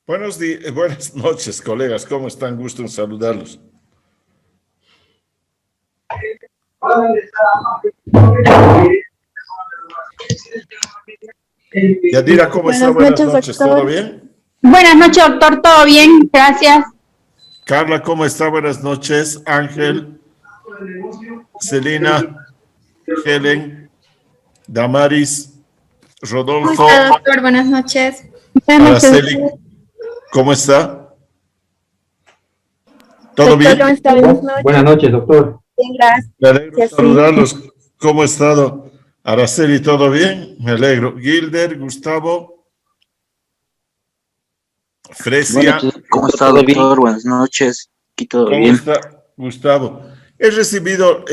Buenos días, buenas noches, colegas. ¿Cómo están? Gusto en saludarlos. Yadira, ¿cómo está? Buenas noches, ¿todo bien? Buenas noches, doctor, todo bien, gracias. Carla, ¿cómo está? Buenas noches. Ángel, Celina, Helen, Damaris, Rodolfo. ¿Cómo está, doctor? Buenas noches. Araceli, ¿cómo está? ¿Todo Doctor, bien? ¿cómo está? Buenas noches. Buenas noches, doctor. Bien, gracias. Me alegro saludarlos. ¿Cómo ha estado? Araceli, ¿todo bien? Me alegro. Gilder, Gustavo, Fresia. ¿Cómo está, doctor? Buenas noches. Aquí todo ¿Cómo bien. está, Gustavo? He recibido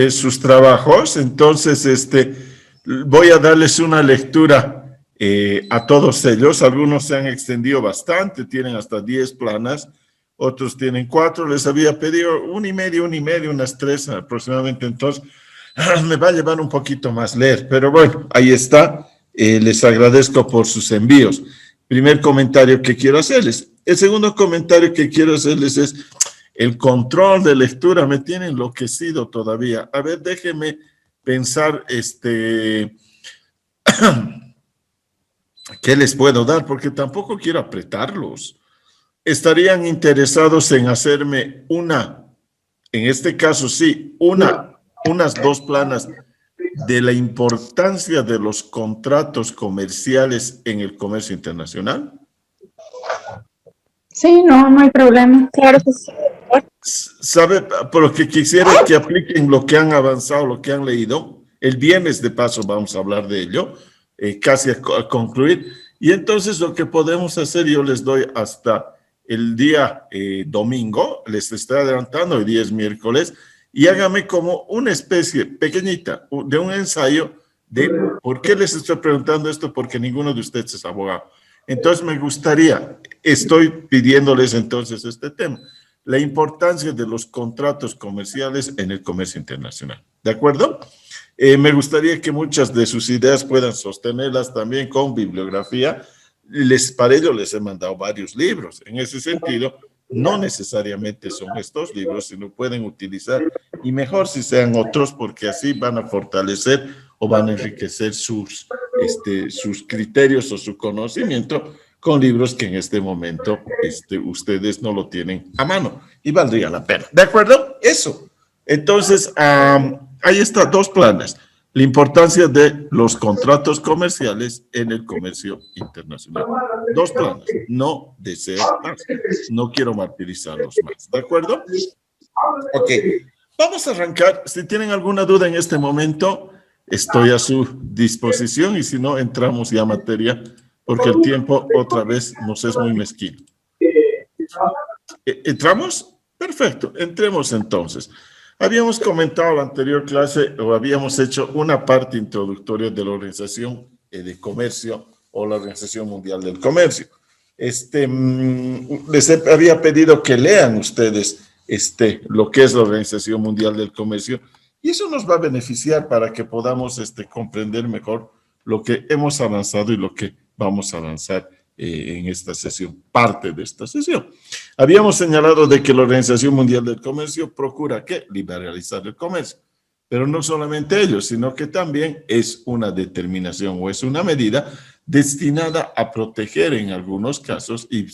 sus trabajos, entonces voy a darles una lectura a todos ellos. Algunos se han extendido bastante, tienen hasta 10 planas, otros tienen 4. Les había pedido una y media, unas 3 aproximadamente. Entonces, me va a llevar un poquito más leer, pero bueno, ahí está. Les agradezco por sus envíos. Primer comentario que quiero hacerles. El segundo comentario que quiero hacerles es el control de lectura me tiene enloquecido todavía. A ver, déjenme pensar ¿qué les puedo dar? Porque tampoco quiero apretarlos. ¿Estarían interesados en hacerme en este caso sí, unas 2 planas de la importancia de los contratos comerciales en el comercio internacional? Sí, no hay problema, claro que sí. ¿Sabe? Porque quisiera que apliquen lo que han avanzado, lo que han leído. El viernes, de paso, vamos a hablar de ello, casi a concluir. Y entonces lo que podemos hacer, yo les doy hasta el día domingo, les estoy adelantando, hoy día es miércoles, y hágame como una especie pequeñita de un ensayo de por qué les estoy preguntando esto, porque ninguno de ustedes es abogado. Entonces me gustaría, estoy pidiéndoles entonces este tema, la importancia de los contratos comerciales en el comercio internacional. ¿De acuerdo? Me gustaría que muchas de sus ideas puedan sostenerlas también con bibliografía. Para ello les he mandado varios libros. En ese sentido, no necesariamente son estos libros, sino pueden utilizar, y mejor si sean otros, porque así van a fortalecer o van a enriquecer sus criterios o su conocimiento con libros que en este momento ustedes no lo tienen a mano y valdría la pena. ¿De acuerdo? Eso. Entonces, ahí está, 2 planes. La importancia de los contratos comerciales en el comercio internacional. 2 planes. No deseo más. No quiero martirizarlos más. ¿De acuerdo? Ok. Vamos a arrancar. Si tienen alguna duda en este momento, estoy a su disposición y si no, entramos ya a materia porque el tiempo otra vez nos es muy mezquino. ¿Entramos? Perfecto, entremos entonces. Habíamos comentado en la anterior clase o habíamos hecho una parte introductoria de la Organización de Comercio o la Organización Mundial del Comercio. Les había pedido que lean ustedes lo que es la Organización Mundial del Comercio y eso nos va a beneficiar para que podamos comprender mejor lo que hemos avanzado y lo que vamos a avanzar en esta sesión, parte de esta sesión. Habíamos señalado de que la Organización Mundial del Comercio procura ¿qué? Liberalizar el comercio, pero no solamente ello, sino que también es una determinación o es una medida destinada a proteger en algunos casos y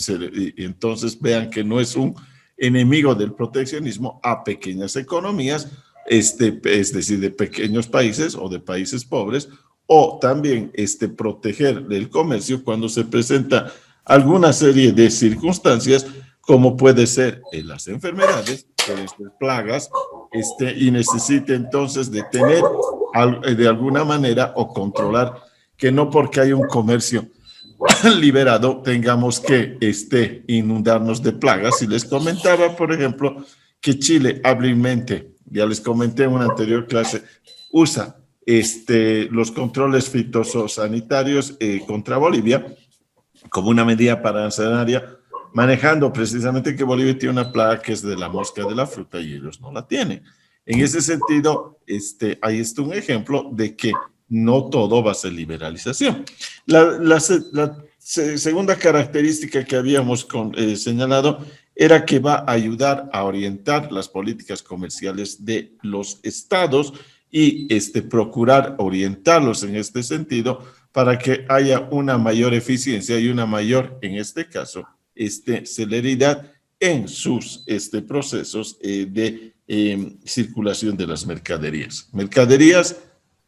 entonces vean que no es un enemigo del proteccionismo a pequeñas economías, es decir, de pequeños países o de países pobres, o también proteger el comercio cuando se presenta alguna serie de circunstancias como puede ser las enfermedades, pueden ser plagas, y necesita entonces detener de alguna manera o controlar que no porque hay un comercio liberado tengamos que inundarnos de plagas. Y les comentaba, por ejemplo, que Chile hábilmente, ya les comenté en una anterior clase, usa los controles fitosanitarios contra Bolivia como una medida paransanaria, manejando precisamente que Bolivia tiene una plaga que es de la mosca de la fruta y ellos no la tienen. En ese sentido, ahí está un ejemplo de que no todo va a ser liberalización. La segunda característica que habíamos señalado era que va a ayudar a orientar las políticas comerciales de los estados y procurar orientarlos en este sentido para que haya una mayor eficiencia y una mayor, en este caso, celeridad en sus procesos de circulación de las mercaderías. Mercaderías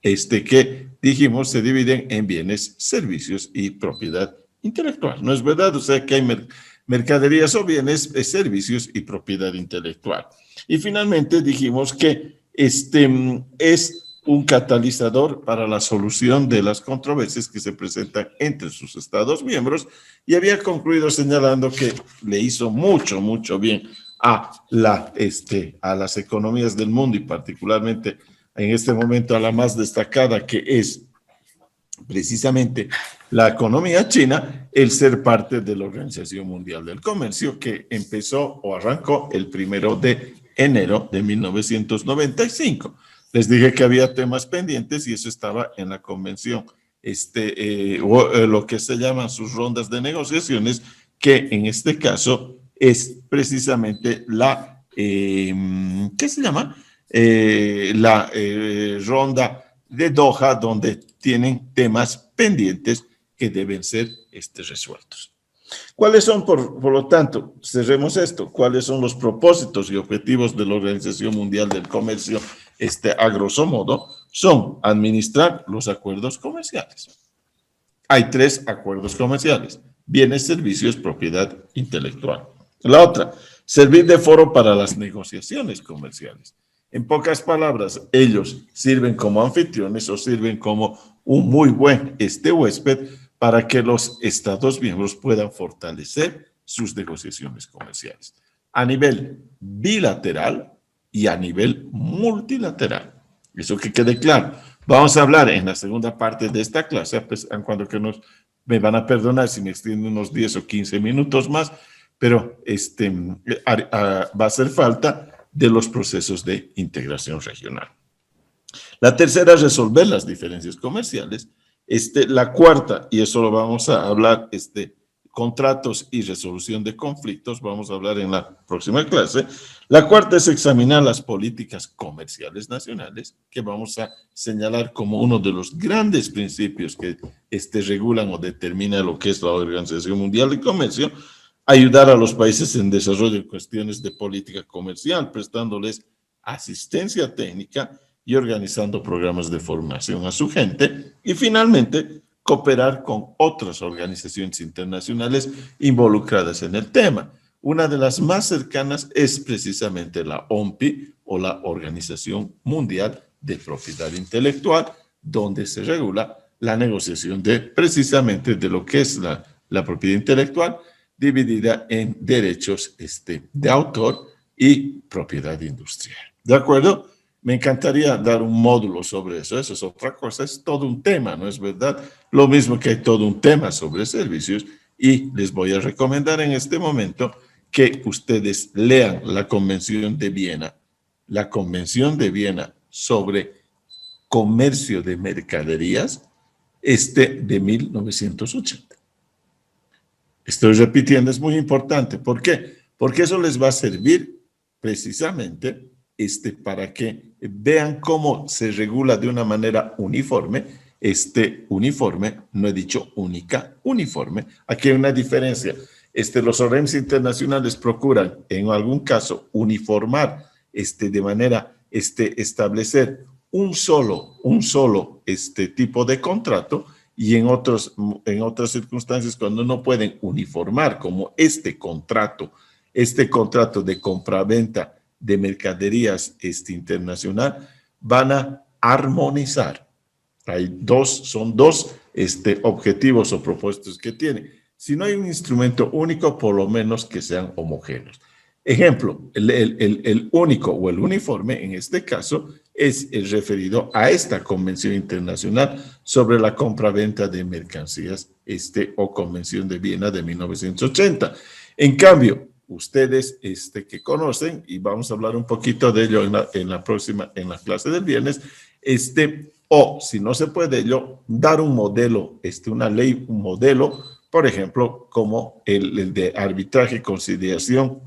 que dijimos se dividen en bienes, servicios y propiedad intelectual. ¿No es verdad? O sea que hay mercaderías o bienes, servicios y propiedad intelectual. Y finalmente dijimos que es un catalizador para la solución de las controversias que se presentan entre sus estados miembros, y había concluido señalando que le hizo mucho, mucho bien a las economías del mundo, y particularmente en este momento a la más destacada, que es precisamente la economía china, el ser parte de la Organización Mundial del Comercio, que empezó o arrancó el 1 de enero de 1995. Les dije que había temas pendientes y eso estaba en la convención, lo que se llaman sus rondas de negociaciones, que en este caso es precisamente la, ¿qué se llama? La ronda de Doha, donde tienen temas pendientes que deben ser resueltos. ¿Cuáles son, por lo tanto, cerremos esto, cuáles son los propósitos y objetivos de la Organización Mundial del Comercio? A grosso modo, son administrar los acuerdos comerciales. Hay 3 acuerdos comerciales: bienes, servicios, propiedad intelectual. La otra, servir de foro para las negociaciones comerciales. En pocas palabras, ellos sirven como anfitriones o sirven como un muy buen huésped para que los estados miembros puedan fortalecer sus negociaciones comerciales a nivel bilateral y a nivel multilateral. Eso que quede claro. Vamos a hablar en la segunda parte de esta clase, pues, cuando que me van a perdonar si me extiendo unos 10 o 15 minutos más, pero va a hacer falta de los procesos de integración regional. La tercera, resolver las diferencias comerciales. La cuarta, y eso lo vamos a hablar, contratos y resolución de conflictos, vamos a hablar en la próxima clase. La cuarta es examinar las políticas comerciales nacionales, que vamos a señalar como uno de los grandes principios que regulan o determinan lo que es la Organización Mundial de Comercio. Ayudar a los países en desarrollo en cuestiones de política comercial, prestándoles asistencia técnica y organizando programas de formación a su gente. Y finalmente, cooperar con otras organizaciones internacionales involucradas en el tema. Una de las más cercanas es precisamente la OMPI, o la Organización Mundial de Propiedad Intelectual, donde se regula la negociación precisamente de lo que es la propiedad intelectual, dividida en derechos de autor y propiedad industrial. ¿De acuerdo? Me encantaría dar un módulo sobre eso. Eso es otra cosa, es todo un tema, ¿no es verdad? Lo mismo que hay todo un tema sobre servicios, y les voy a recomendar en este momento que ustedes lean la Convención de Viena sobre comercio de mercaderías de 1980. Estoy repitiendo, es muy importante. ¿Por qué? Porque eso les va a servir precisamente para que vean cómo se regula de una manera uniforme. Uniforme, no he dicho única, uniforme. Aquí hay una diferencia. Los organismos internacionales procuran, en algún caso, uniformar de manera, establecer un solo tipo de contrato, y en otras circunstancias, cuando no pueden uniformar, como este contrato de compraventa de mercaderías internacional, van a armonizar. Son dos objetivos o propósitos que tiene. Si no hay un instrumento único, por lo menos que sean homogéneos. Ejemplo, el único o el uniforme, en este caso, es el referido a esta Convención Internacional sobre la compraventa de mercancías, o Convención de Viena de 1980. En cambio, ustedes que conocen, y vamos a hablar un poquito de ello en la clase del viernes, o si no se puede ello, dar un modelo, una ley, un modelo por ejemplo, como el de arbitraje y conciliación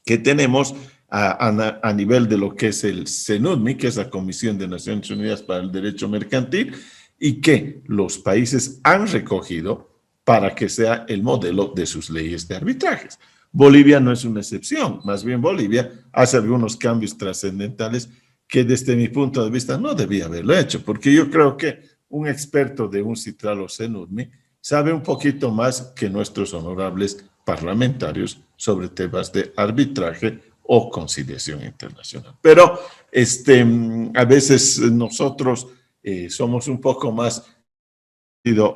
que tenemos a nivel de lo que es el CENUDMI, que es la Comisión de Naciones Unidas para el Derecho Mercantil, y que los países han recogido para que sea el modelo de sus leyes de arbitrajes. Bolivia no es una excepción, más bien Bolivia hace algunos cambios trascendentales que desde mi punto de vista no debía haberlo hecho, porque yo creo que un experto de un Citral o CENUDMI sabe un poquito más que nuestros honorables parlamentarios sobre temas de arbitraje o conciliación internacional. Pero a veces nosotros somos un poco más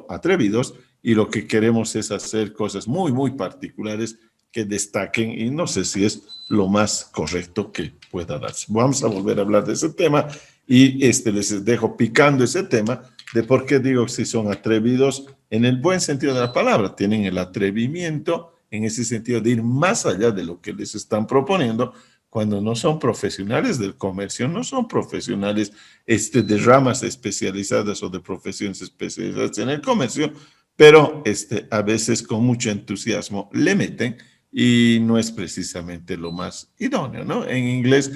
atrevidos y lo que queremos es hacer cosas muy, muy particulares que destaquen y no sé si es lo más correcto que pueda darse. Vamos a volver a hablar de ese tema y les dejo picando ese tema de por qué digo si son atrevidos en el buen sentido de la palabra. Tienen el atrevimiento en ese sentido de ir más allá de lo que les están proponiendo cuando no son profesionales del comercio, no son profesionales de ramas especializadas o de profesiones especializadas en el comercio, pero a veces con mucho entusiasmo le meten y no es precisamente lo más idóneo, ¿no? En inglés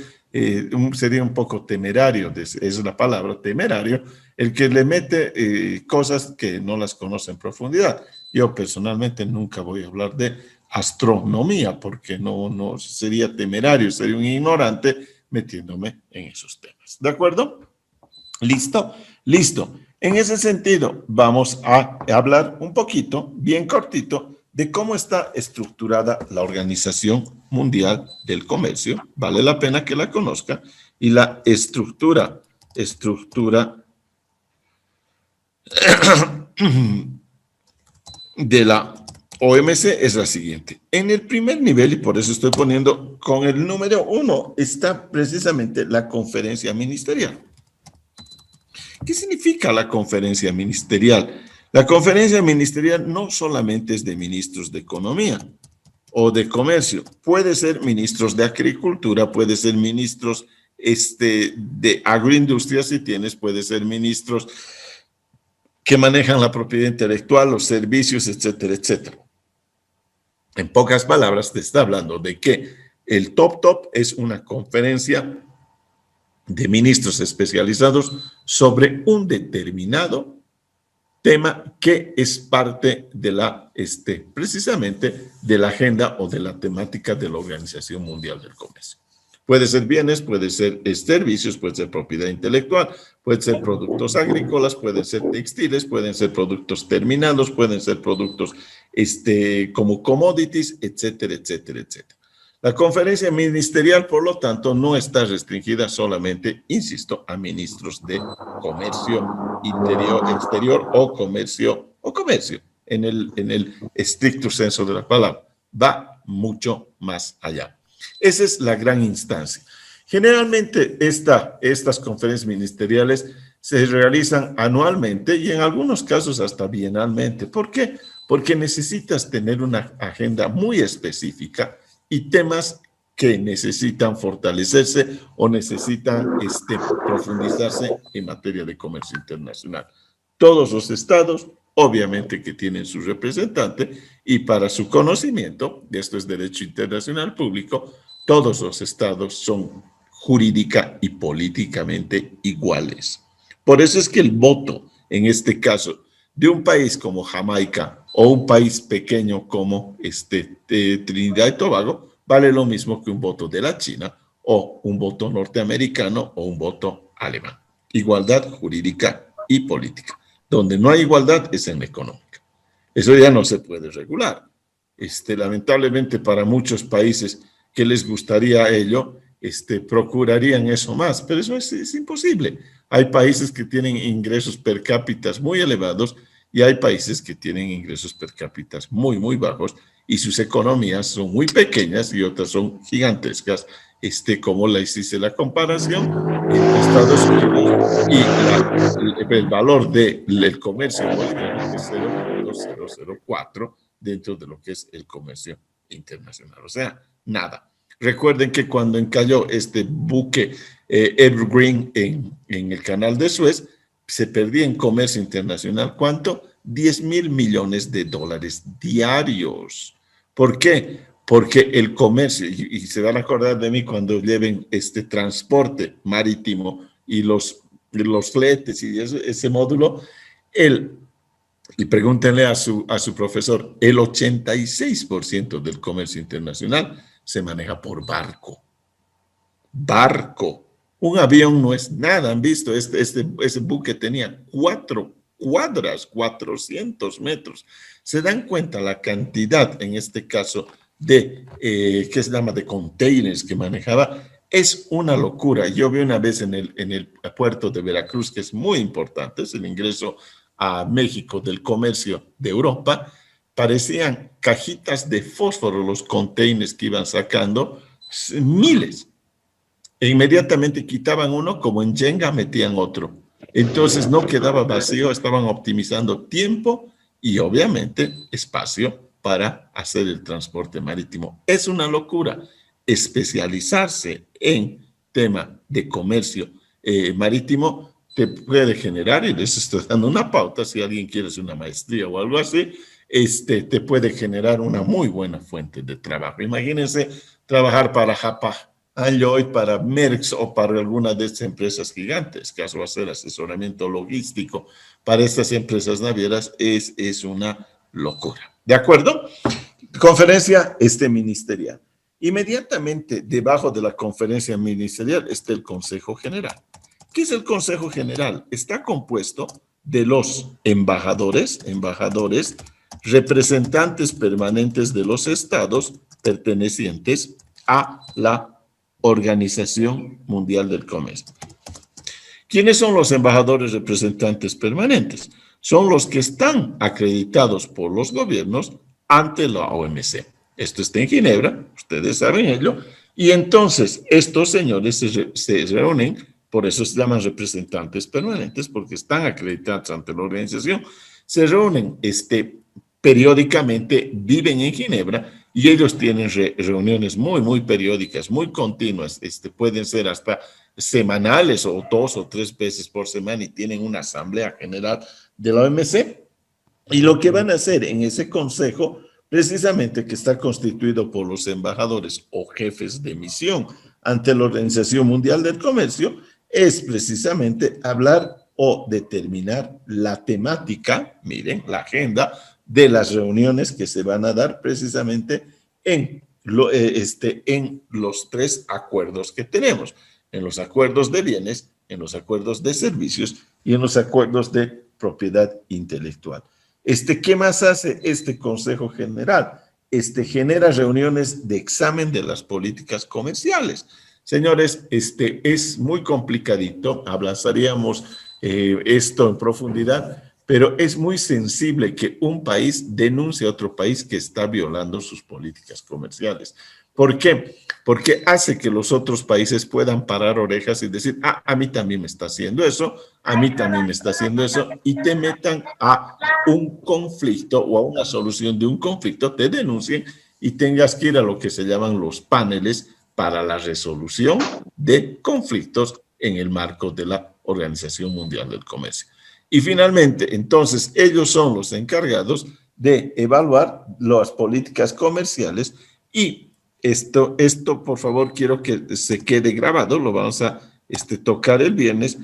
sería un poco temerario, es la palabra temerario, el que le mete cosas que no las conoce en profundidad. Yo personalmente nunca voy a hablar de astronomía porque no sería temerario, sería un ignorante metiéndome en esos temas. ¿De acuerdo? ¿Listo? Listo. En ese sentido, vamos a hablar un poquito, bien cortito, de cómo está estructurada la Organización Mundial del Comercio. Vale la pena que la conozca. Y la estructura de la OMC es la siguiente. En el primer nivel, y por eso estoy poniendo con el número 1, está precisamente la conferencia ministerial. ¿Qué significa la conferencia ministerial? La conferencia ministerial no solamente es de ministros de economía o de comercio, puede ser ministros de agricultura, puede ser ministros de agroindustria si tienes, puede ser ministros que manejan la propiedad intelectual, los servicios, etcétera, etcétera. En pocas palabras, te está hablando de que el top es una conferencia de ministros especializados sobre un determinado tema que es parte de la, precisamente, de la agenda o de la temática de la Organización Mundial del Comercio. Puede ser bienes, puede ser servicios, puede ser propiedad intelectual, puede ser productos agrícolas, pueden ser textiles, pueden ser productos terminados, pueden ser productos como commodities, etcétera, etcétera, etcétera. La conferencia ministerial, por lo tanto, no está restringida solamente, insisto, a ministros de comercio exterior o comercio en el estricto senso de la palabra. Va mucho más allá. Esa es la gran instancia. Generalmente estas conferencias ministeriales se realizan anualmente y en algunos casos hasta bienalmente. ¿Por qué? Porque necesitas tener una agenda muy específica y temas que necesitan fortalecerse o necesitan profundizarse en materia de comercio internacional. Todos los estados, obviamente que tienen su representante y para su conocimiento, y esto es derecho internacional público, todos los estados son jurídica y políticamente iguales. Por eso es que el voto, en este caso, de un país como Jamaica o un país pequeño como Trinidad y Tobago, vale lo mismo que un voto de la China o un voto norteamericano o un voto alemán. Igualdad jurídica y política. Donde no hay igualdad es en la económica. Eso ya no se puede regular. Lamentablemente para muchos países que les gustaría ello, procurarían eso más, pero eso es imposible. Hay países que tienen ingresos per cápita muy elevados y hay países que tienen ingresos per cápita muy, muy bajos y sus economías son muy pequeñas y otras son gigantescas, como les hice la comparación en Estados Unidos y el valor del comercio boliviano es 0.0004 dentro de lo que es el comercio internacional, o sea, nada. Recuerden que cuando encalló este buque Evergreen en el canal de Suez, se perdía en comercio internacional, ¿cuánto? 10.000 millones de dólares diarios. ¿Por qué? Porque el comercio, y se van a acordar de mí cuando lleven este transporte marítimo y los fletes y ese módulo, y pregúntenle a su profesor, el 86% del comercio internacional se maneja por barco. Barco. Un avión no es nada. Han visto, ese buque tenía 4 cuadras, 400 metros. Se dan cuenta la cantidad, en este caso, ¿qué se llama? De containers que manejaba. Es una locura. Yo vi una vez en el puerto de Veracruz, que es muy importante, es el ingreso a México del comercio de Europa, parecían cajitas de fósforo los containers que iban sacando, miles. E inmediatamente quitaban uno, como en Jenga metían otro. Entonces no quedaba vacío, estaban optimizando tiempo y obviamente espacio para hacer el transporte marítimo. Es una locura especializarse en tema de comercio marítimo. Te puede generar, y les estoy dando una pauta, si alguien quiere hacer una maestría o algo así, te puede generar una muy buena fuente de trabajo. Imagínense trabajar para Hapag Lloyd, para Merckx o para alguna de estas empresas gigantes, que va a ser asesoramiento logístico para estas empresas navieras, es una locura. ¿De acuerdo? Conferencia ministerial. Inmediatamente debajo de la conferencia ministerial está el Consejo General. ¿Qué es el Consejo General? Está compuesto de los embajadores, representantes permanentes de los estados pertenecientes a la Organización Mundial del Comercio. ¿Quiénes son los embajadores representantes permanentes? Son los que están acreditados por los gobiernos ante la OMC. Esto está en Ginebra, ustedes saben ello, y entonces estos señores se reúnen. Por eso se llaman representantes permanentes, porque están acreditados ante la organización, se reúnen periódicamente, viven en Ginebra y ellos tienen reuniones muy, muy periódicas, muy continuas, pueden ser hasta semanales o 2 o 3 veces por semana y tienen una asamblea general de la OMC. Y lo que van a hacer en ese consejo, precisamente que está constituido por los embajadores o jefes de misión ante la Organización Mundial del Comercio, es precisamente hablar o determinar la temática, miren, la agenda de las reuniones que se van a dar precisamente en los 3 acuerdos que tenemos, en los acuerdos de bienes, en los acuerdos de servicios y en los acuerdos de propiedad intelectual. ¿Qué más hace este Consejo General? Genera reuniones de examen de las políticas comerciales. Señores, es muy complicadito, hablaríamos esto en profundidad, pero es muy sensible que un país denuncie a otro país que está violando sus políticas comerciales. ¿Por qué? Porque hace que los otros países puedan parar orejas y decir, a mí también me está haciendo eso, a mí también me está haciendo eso, y te metan a un conflicto o a una solución de un conflicto, te denuncien y tengas que ir a lo que se llaman los paneles para la resolución de conflictos en el marco de la Organización Mundial del Comercio. Y finalmente, entonces, ellos son los encargados de evaluar las políticas comerciales y esto, por favor, quiero que se quede grabado, lo vamos a tocar el viernes,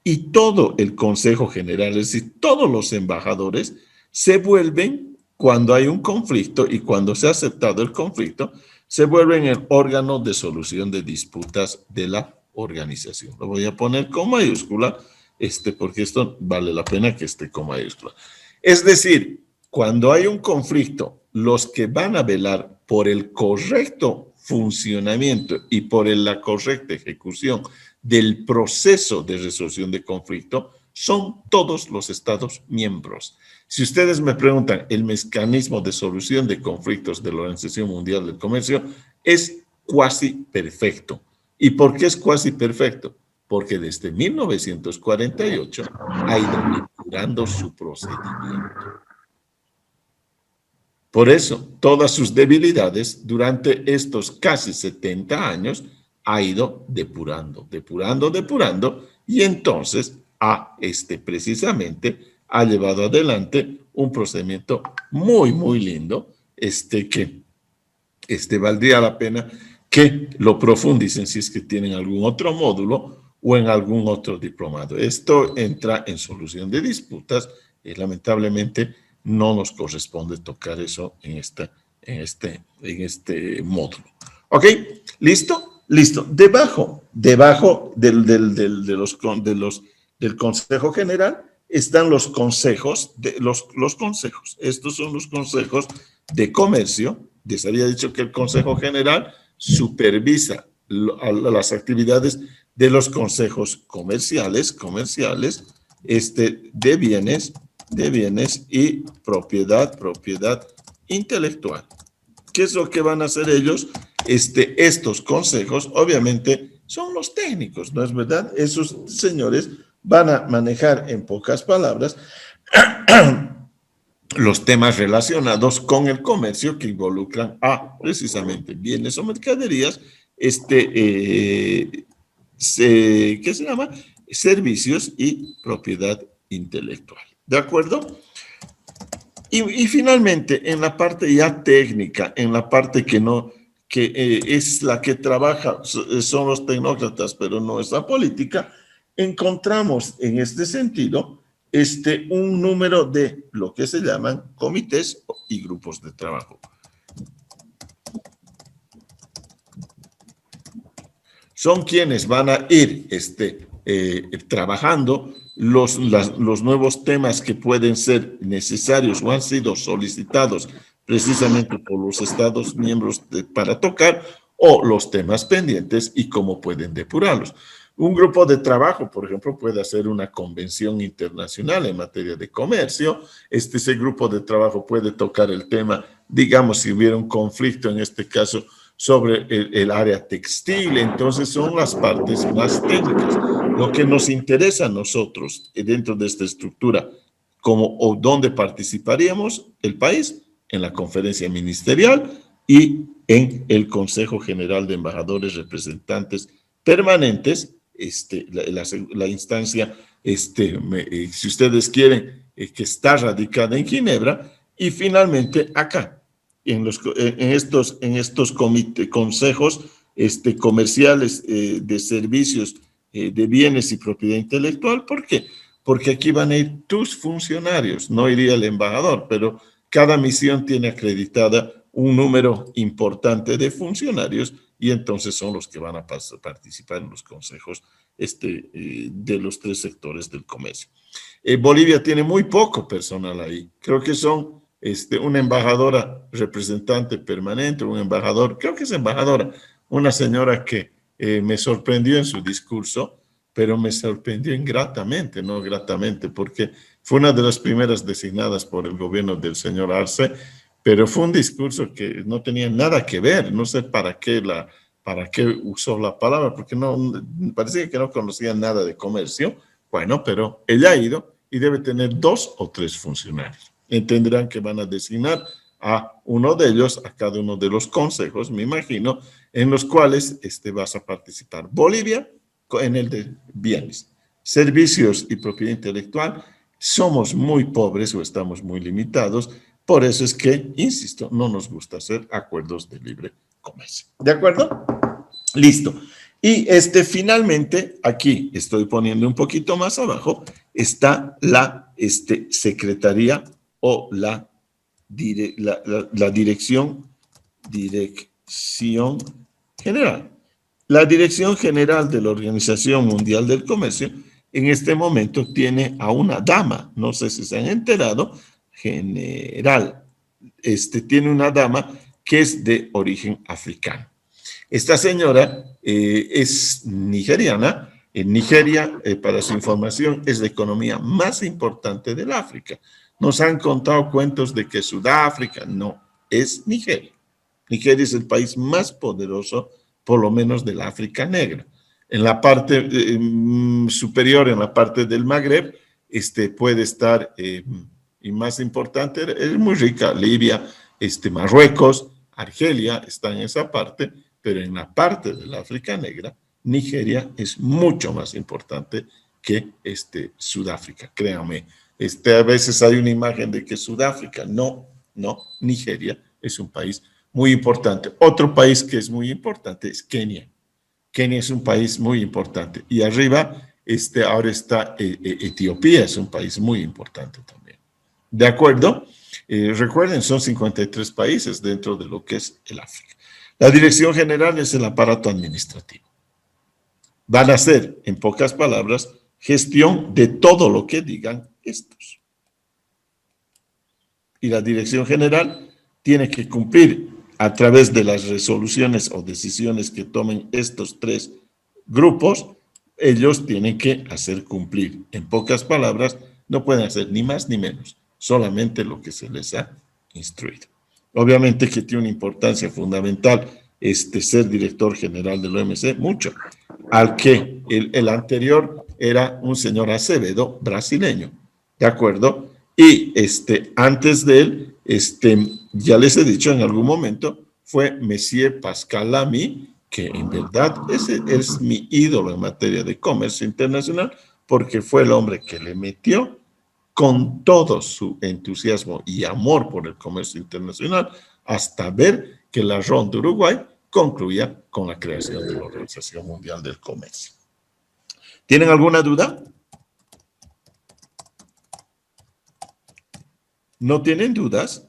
y todo el Consejo General, es decir, todos los embajadores se vuelven, cuando hay un conflicto y cuando se ha aceptado el conflicto, se vuelven el órgano de solución de disputas de la organización. Lo voy a poner con mayúscula, porque esto vale la pena que esté con mayúscula. Es decir, cuando hay un conflicto, los que van a velar por el correcto funcionamiento y por la correcta ejecución del proceso de resolución de conflicto son todos los Estados miembros. Si ustedes me preguntan, el mecanismo de solución de conflictos de la Organización Mundial del Comercio es cuasi perfecto. ¿Y por qué es cuasi perfecto? Porque desde 1948 ha ido mejorando su procedimiento. Por eso, todas sus debilidades durante estos casi 70 años ha ido depurando, y entonces precisamente ha llevado adelante un procedimiento muy, muy lindo, que valdría la pena que lo profundicen si es que tienen algún otro módulo o en algún otro diplomado. Esto entra en solución de disputas y lamentablemente no nos corresponde tocar eso en este módulo. ¿Ok? ¿Listo? Listo. Debajo del Consejo General están los consejos, los consejos. Estos son los consejos de comercio. Les había dicho que el Consejo General supervisa las actividades de los consejos comerciales, de bienes y propiedad intelectual. ¿Qué es lo que van a hacer ellos? Estos consejos, obviamente, son los técnicos, ¿no es verdad? Esos señores van a manejar, en pocas palabras, los temas relacionados con el comercio que involucran a, precisamente, bienes o mercaderías, ¿qué se llama? Servicios y propiedad intelectual. ¿De acuerdo? Y finalmente, en la parte ya técnica, en la parte que es la que trabaja, son los tecnócratas, pero no es la política, encontramos en este sentido un número de lo que se llaman comités y grupos de trabajo. Son quienes van a ir trabajando los nuevos temas que pueden ser necesarios o han sido solicitados precisamente por los Estados miembros para tocar, o los temas pendientes y cómo pueden depurarlos. Un grupo de trabajo, por ejemplo, puede hacer una convención internacional en materia de comercio. Ese grupo de trabajo puede tocar el tema, digamos, si hubiera un conflicto, en este caso, sobre el área textil. Entonces, son las partes más técnicas. Lo que nos interesa a nosotros dentro de esta estructura, o dónde participaríamos, el país, en la conferencia ministerial y en el Consejo General de Embajadores Representantes Permanentes, la instancia, si ustedes quieren, que está radicada en Ginebra, y finalmente acá, en estos consejos comerciales de servicios de bienes y propiedad intelectual. ¿Por qué? Porque aquí van a ir tus funcionarios, no iría el embajador, pero cada misión tiene acreditada un número importante de funcionarios y entonces son los que van a participar en los consejos de los tres sectores del comercio. Bolivia tiene muy poco personal ahí. Creo que son una embajadora representante permanente, un embajador, creo que es embajadora, una señora que me sorprendió en su discurso, pero me sorprendió ingratamente, no gratamente, porque fue una de las primeras designadas por el gobierno del señor Arce, pero fue un discurso que no tenía nada que ver, no sé para qué usó la palabra, porque parecía que no conocía nada de comercio. Bueno, pero ella ha ido y debe tener 2 o 3 funcionarios. Entenderán que van a designar a uno de ellos, a cada uno de los consejos, me imagino, en los cuales vas a participar. Bolivia, en el de bienes, servicios y propiedad intelectual, somos muy pobres o estamos muy limitados. Por eso es que, insisto, no nos gusta hacer acuerdos de libre comercio. ¿De acuerdo? Listo. Y finalmente, aquí estoy poniendo un poquito más abajo, está la secretaría o la dirección general. La Dirección General de la Organización Mundial del Comercio en este momento tiene a una dama, no sé si se han enterado, general, tiene una dama que es de origen africano. Esta señora es nigeriana. En Nigeria, para su información, es la economía más importante del África. Nos han contado cuentos de que Sudáfrica, no, es Nigeria. Nigeria es el país más poderoso, por lo menos del África negra. En la parte superior, en la parte del Magreb, puede estar, y más importante, es muy rica, Libia, Marruecos, Argelia, está en esa parte, pero en la parte del África negra, Nigeria es mucho más importante que Sudáfrica, créanme. A veces hay una imagen de que Sudáfrica, no, Nigeria es un país muy importante. Otro país que es muy importante es Kenia. Kenia es un país muy importante. Y arriba, ahora está Etiopía, es un país muy importante también. ¿De acuerdo? Recuerden, son 53 países dentro de lo que es el África. La dirección general es el aparato administrativo. Van a hacer, en pocas palabras, gestión de todo lo que digan estos. Y la dirección general tiene que cumplir a través de las resoluciones o decisiones que tomen estos tres grupos, ellos tienen que hacer cumplir. En pocas palabras, no pueden hacer ni más ni menos, solamente lo que se les ha instruido. Obviamente que tiene una importancia fundamental ser director general del OMC, mucho, al que el anterior era un señor Acevedo, brasileño, ¿de acuerdo? Y antes de él, ya les he dicho en algún momento, fue Monsieur Pascal Lamy, que en verdad ese es mi ídolo en materia de comercio internacional, porque fue el hombre que le metió con todo su entusiasmo y amor por el comercio internacional, hasta ver que la ronda de Uruguay concluía con la creación de la Organización Mundial del Comercio. ¿Tienen alguna duda? ¿No tienen dudas?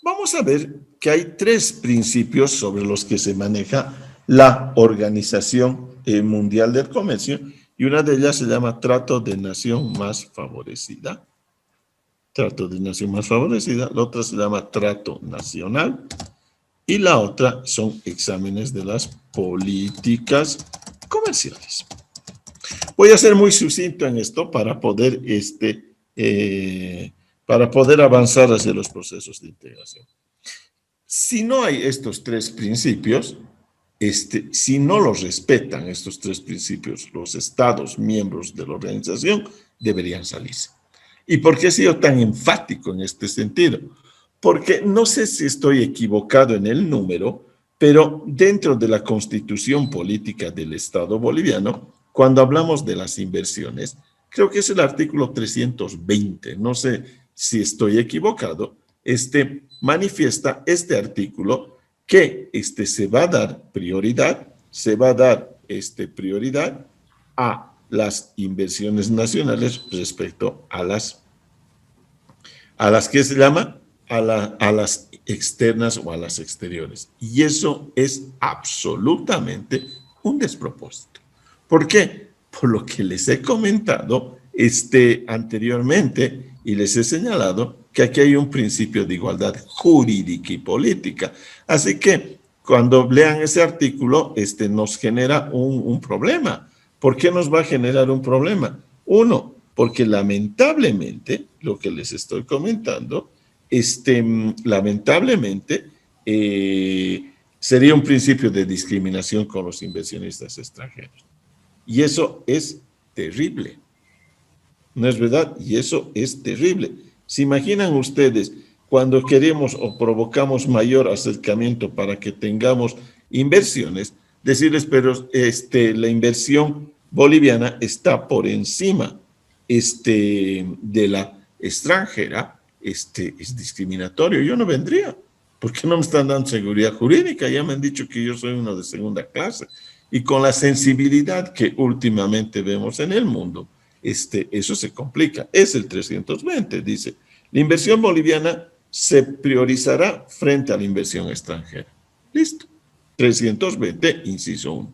Vamos a ver que hay tres principios sobre los que se maneja la Organización Mundial del Comercio, y una de ellas se llama Trato de Nación Más Favorecida. Trato de Nación Más Favorecida. La otra se llama Trato Nacional. Y la otra son exámenes de las políticas comerciales. Voy a ser muy sucinto en esto para poder, avanzar hacia los procesos de integración. Si no hay estos tres principios, si no los respetan estos tres principios, los estados miembros de la organización deberían salirse. ¿Y por qué he sido tan enfático en este sentido? Porque no sé si estoy equivocado en el número, pero dentro de la Constitución Política del Estado boliviano, cuando hablamos de las inversiones, creo que es el artículo 320, no sé si estoy equivocado, manifiesta este artículo que se va a dar prioridad, prioridad a las inversiones nacionales respecto a las ¿qué se llama? A las externas o a las exteriores. Y eso es absolutamente un despropósito. ¿Por qué? Por lo que les he comentado anteriormente y les he señalado que aquí hay un principio de igualdad jurídica y política. Así que cuando lean ese artículo, nos genera un problema. ¿Por qué nos va a generar un problema? Uno, porque lamentablemente, lo que les estoy comentando, lamentablemente, sería un principio de discriminación con los inversionistas extranjeros. Y eso es terrible. ¿No es verdad? Y eso es terrible. ¿Se imaginan ustedes cuando queremos o provocamos mayor acercamiento para que tengamos inversiones, decirles, pero la inversión boliviana está por encima de la extranjera, es discriminatorio? Yo no vendría. ¿Por qué no me están dando seguridad jurídica? Ya me han dicho que yo soy uno de segunda clase. Y con la sensibilidad que últimamente vemos en el mundo, eso se complica. Es el 320, dice, la inversión boliviana se priorizará frente a la inversión extranjera. Listo. 320, inciso 1.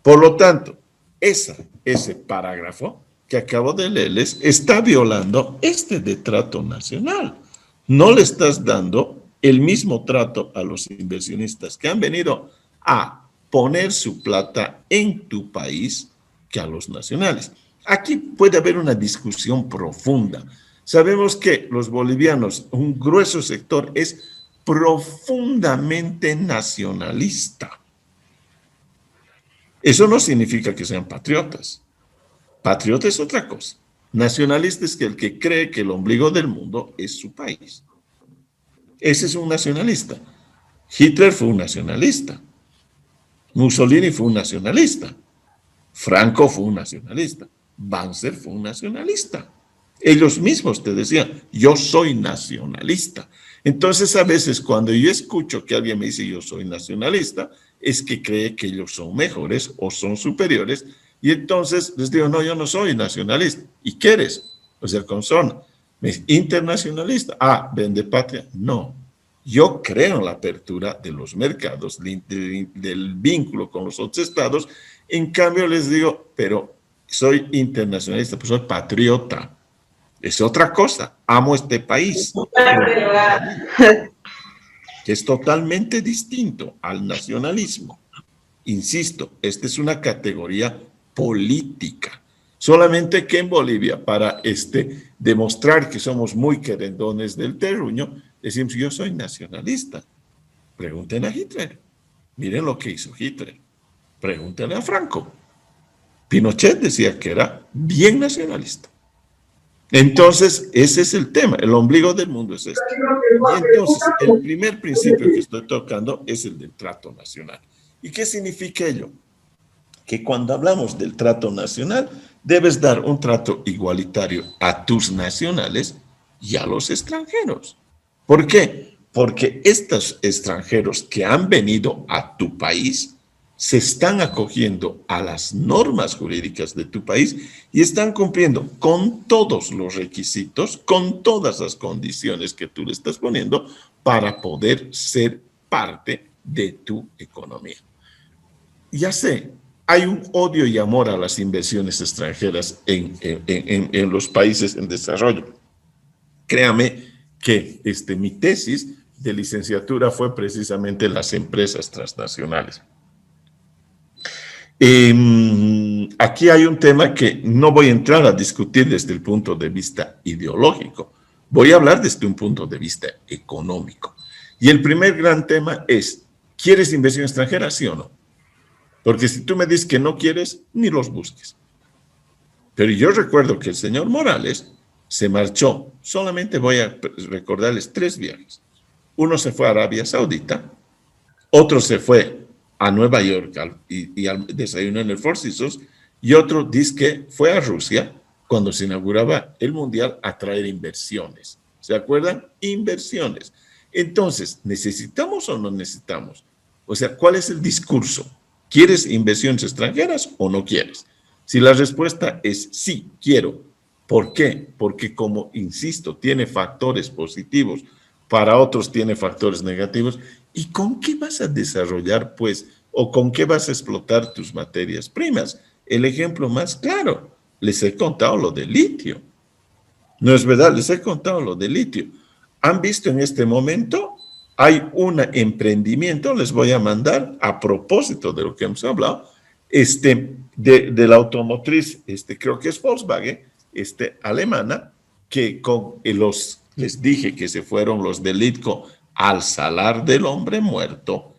Por lo tanto, ese parágrafo que acabo de leerles está violando de trato nacional. No le estás dando el mismo trato a los inversionistas que han venido a poner su plata en tu país que a los nacionales. Aquí puede haber una discusión profunda. Sabemos que los bolivianos, un grueso sector, es profundamente nacionalista. Eso no significa que sean patriotas. Patriota es otra cosa. Nacionalista es el que cree que el ombligo del mundo es su país. Ese es un nacionalista. Hitler fue un nacionalista. Mussolini fue un nacionalista. Franco fue un nacionalista. Banzer fue un nacionalista. Ellos mismos te decían, yo soy nacionalista. Entonces, a veces cuando yo escucho que alguien me dice yo soy nacionalista, es que cree que ellos son mejores o son superiores, y entonces les digo, no, yo no soy nacionalista. ¿Y qué eres? O sea, con zona. ¿Me dice, internacionalista? Ah, vende patria. No. Yo creo en la apertura de los mercados, del vínculo con los otros estados. En cambio, les digo, pero soy internacionalista, pues soy patriota. Es otra cosa. Amo este país. Que es totalmente distinto al nacionalismo. Insisto, esta es una categoría política. Solamente que en Bolivia, para demostrar que somos muy querendones del terruño, decimos, yo soy nacionalista. Pregunten a Hitler. Miren lo que hizo Hitler. Pregúntenle a Franco. Pinochet decía que era bien nacionalista. Entonces, ese es el tema. El ombligo del mundo es este. Y entonces, el primer principio que estoy tocando es el del trato nacional. ¿Y qué significa ello? Que cuando hablamos del trato nacional, debes dar un trato igualitario a tus nacionales y a los extranjeros. ¿Por qué? Porque estos extranjeros que han venido a tu país se están acogiendo a las normas jurídicas de tu país y están cumpliendo con todos los requisitos, con todas las condiciones que tú le estás poniendo para poder ser parte de tu economía. Ya sé, hay un odio y amor a las inversiones extranjeras en los países en desarrollo. Créame que mi tesis de licenciatura fue precisamente las empresas transnacionales. Aquí hay un tema que no voy a entrar a discutir desde el punto de vista ideológico. Voy a hablar desde un punto de vista económico. Y el primer gran tema es, ¿quieres inversión extranjera, sí o no? Porque si tú me dices que no quieres, ni los busques. Pero yo recuerdo que el señor Morales se marchó. Solamente voy a recordarles 3 viajes. Uno se fue a Arabia Saudita, otro se fue a Nueva York y al desayuno en el Four Seasons, y otro dice que fue a Rusia cuando se inauguraba el Mundial a traer inversiones. ¿Se acuerdan? Inversiones. Entonces, ¿necesitamos o no necesitamos? O sea, ¿cuál es el discurso? ¿Quieres inversiones extranjeras o no quieres? Si la respuesta es sí, quiero. ¿Por qué? Porque como, insisto, tiene factores positivos, para otros tiene factores negativos. ¿Y con qué vas a desarrollar, pues, o con qué vas a explotar tus materias primas? El ejemplo más claro, les he contado lo del litio. ¿No es verdad? Les he contado lo del litio. ¿Han visto en este momento? Hay un emprendimiento, les voy a mandar, a propósito de lo que hemos hablado, de la automotriz, creo que es Volkswagen, alemana, que con les dije que se fueron los de Litco al salar del hombre muerto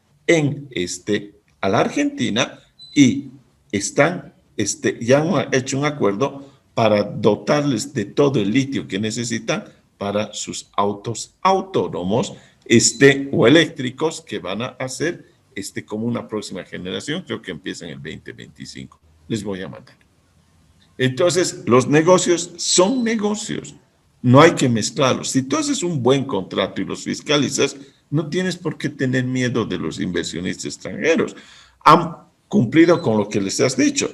a la Argentina y ya han hecho un acuerdo para dotarles de todo el litio que necesitan para sus autos autónomos o eléctricos que van a hacer como una próxima generación, creo que empieza en el 2025. Les voy a mandar. Entonces, los negocios son negocios. No hay que mezclarlos. Si tú haces un buen contrato y los fiscalizas, no tienes por qué tener miedo de los inversionistas extranjeros. Han cumplido con lo que les has dicho.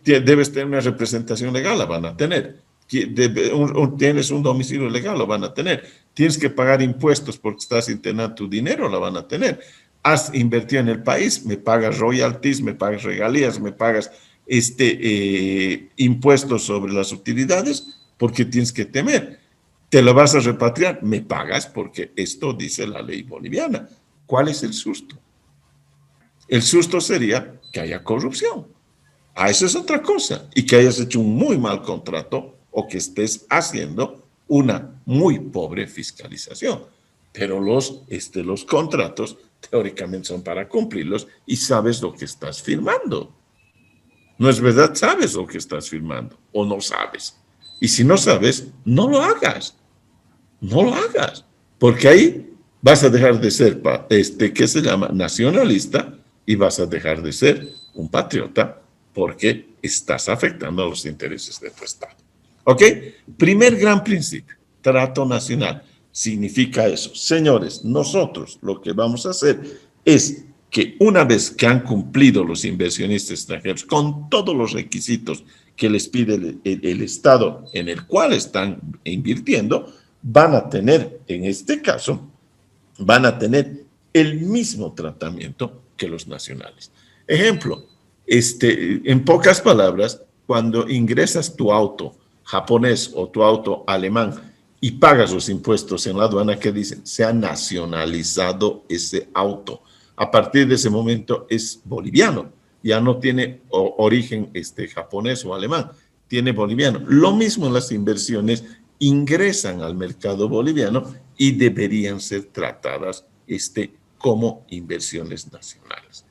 Debes tener una representación legal, la van a tener. Tienes un domicilio legal, lo van a tener. Tienes que pagar impuestos porque estás internando tu dinero, la van a tener. Has invertido en el país, me pagas royalties, me pagas regalías, me pagas impuestos sobre las utilidades, porque tienes que temer. ¿Te lo vas a repatriar? Me pagas porque esto dice la ley boliviana. ¿Cuál es el susto? El susto sería que haya corrupción. Eso es otra cosa. Y que hayas hecho un muy mal contrato o que estés haciendo una muy pobre fiscalización. Pero los contratos teóricamente son para cumplirlos y sabes lo que estás firmando. ¿No es verdad? Sabes lo que estás firmando o no sabes. Y si no sabes, no lo hagas. No lo hagas. Porque ahí vas a dejar de ser, ¿qué se llama? Nacionalista y vas a dejar de ser un patriota porque estás afectando a los intereses de tu Estado. ¿Ok? Primer gran principio, trato nacional. Significa eso. Señores, nosotros lo que vamos a hacer es que una vez que han cumplido los inversionistas extranjeros con todos los requisitos que les pide el Estado en el cual están invirtiendo, van a tener, en este caso, van a tener el mismo tratamiento que los nacionales. Ejemplo, en pocas palabras, cuando ingresas tu auto japonés o tu auto alemán y pagas los impuestos en la aduana, ¿qué dicen? Se ha nacionalizado ese auto. A partir de ese momento es boliviano, ya no tiene origen japonés o alemán, tiene boliviano. Lo mismo en las inversiones, ingresan al mercado boliviano y deberían ser tratadas como inversiones nacionales.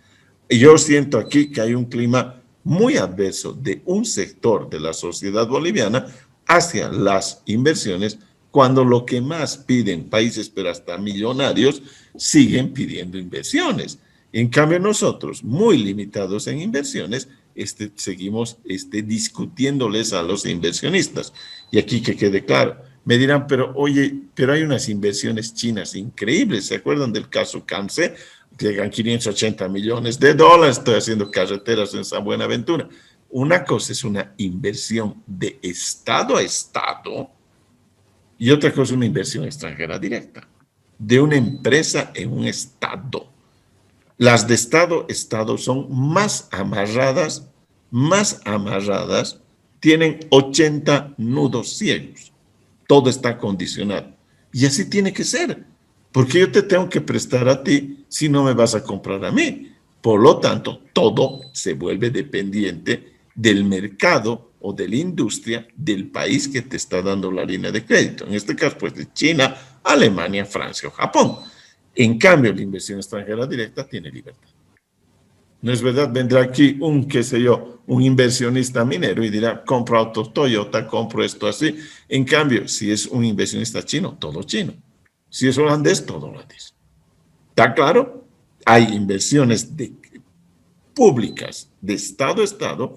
Yo siento aquí que hay un clima muy adverso de un sector de la sociedad boliviana hacia las inversiones, cuando lo que más piden países, pero hasta millonarios, siguen pidiendo inversiones. En cambio nosotros, muy limitados en inversiones, seguimos discutiéndoles a los inversionistas. Y aquí que quede claro, me dirán, pero oye, pero hay unas inversiones chinas increíbles. ¿Se acuerdan del caso Camse? Llegan 580 millones de dólares, estoy haciendo carreteras en San Buenaventura. Una cosa es una inversión de Estado a Estado y otra cosa es una inversión extranjera directa, de una empresa en un Estado. Las de Estado a Estado son más amarradas, tienen 80 nudos ciegos. Todo está condicionado. Y así tiene que ser. Porque yo te tengo que prestar a ti si no me vas a comprar a mí. Por lo tanto, todo se vuelve dependiente del mercado o de la industria del país que te está dando la línea de crédito. En este caso, pues de China, Alemania, Francia o Japón. En cambio, la inversión extranjera directa tiene libertad. No es verdad, vendrá aquí un inversionista minero y dirá, compro autos Toyota, compro esto así. En cambio, si es un inversionista chino, todo chino. Si es holandés, todo holandés. ¿Está claro? Hay inversiones públicas de Estado a Estado,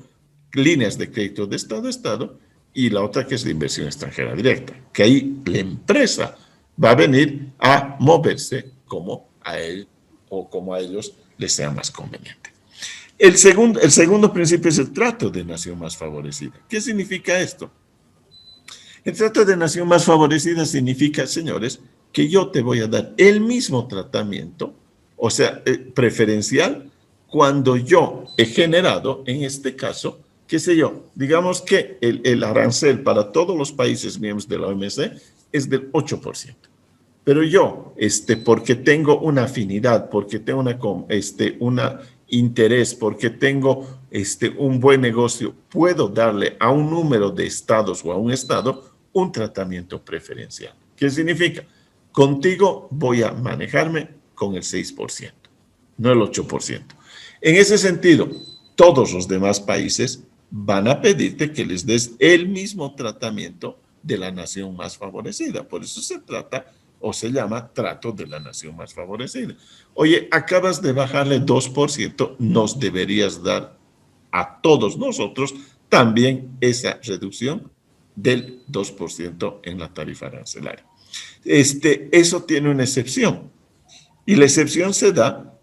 líneas de crédito de Estado a Estado, y la otra que es la inversión extranjera directa, que ahí la empresa va a venir a moverse como a él o como a ellos les sea más conveniente. El segundo principio es el trato de nación más favorecida. ¿Qué significa esto? El trato de nación más favorecida significa, señores, que yo te voy a dar el mismo tratamiento, o sea, preferencial, cuando yo he generado, en este caso, qué sé yo, digamos que el arancel para todos los países miembros de la OMC es del 8%. Pero yo, porque tengo una afinidad, porque tengo una interés, porque tengo un buen negocio, puedo darle a un número de estados o a un estado un tratamiento preferencial. ¿Qué significa? Contigo voy a manejarme con el 6%, no el 8%. En ese sentido, todos los demás países van a pedirte que les des el mismo tratamiento de la nación más favorecida. Por eso se trata o se llama trato de la nación más favorecida. Oye, acabas de bajarle 2%, nos deberías dar a todos nosotros también esa reducción del 2% en la tarifa arancelaria. Eso tiene una excepción. Y la excepción se da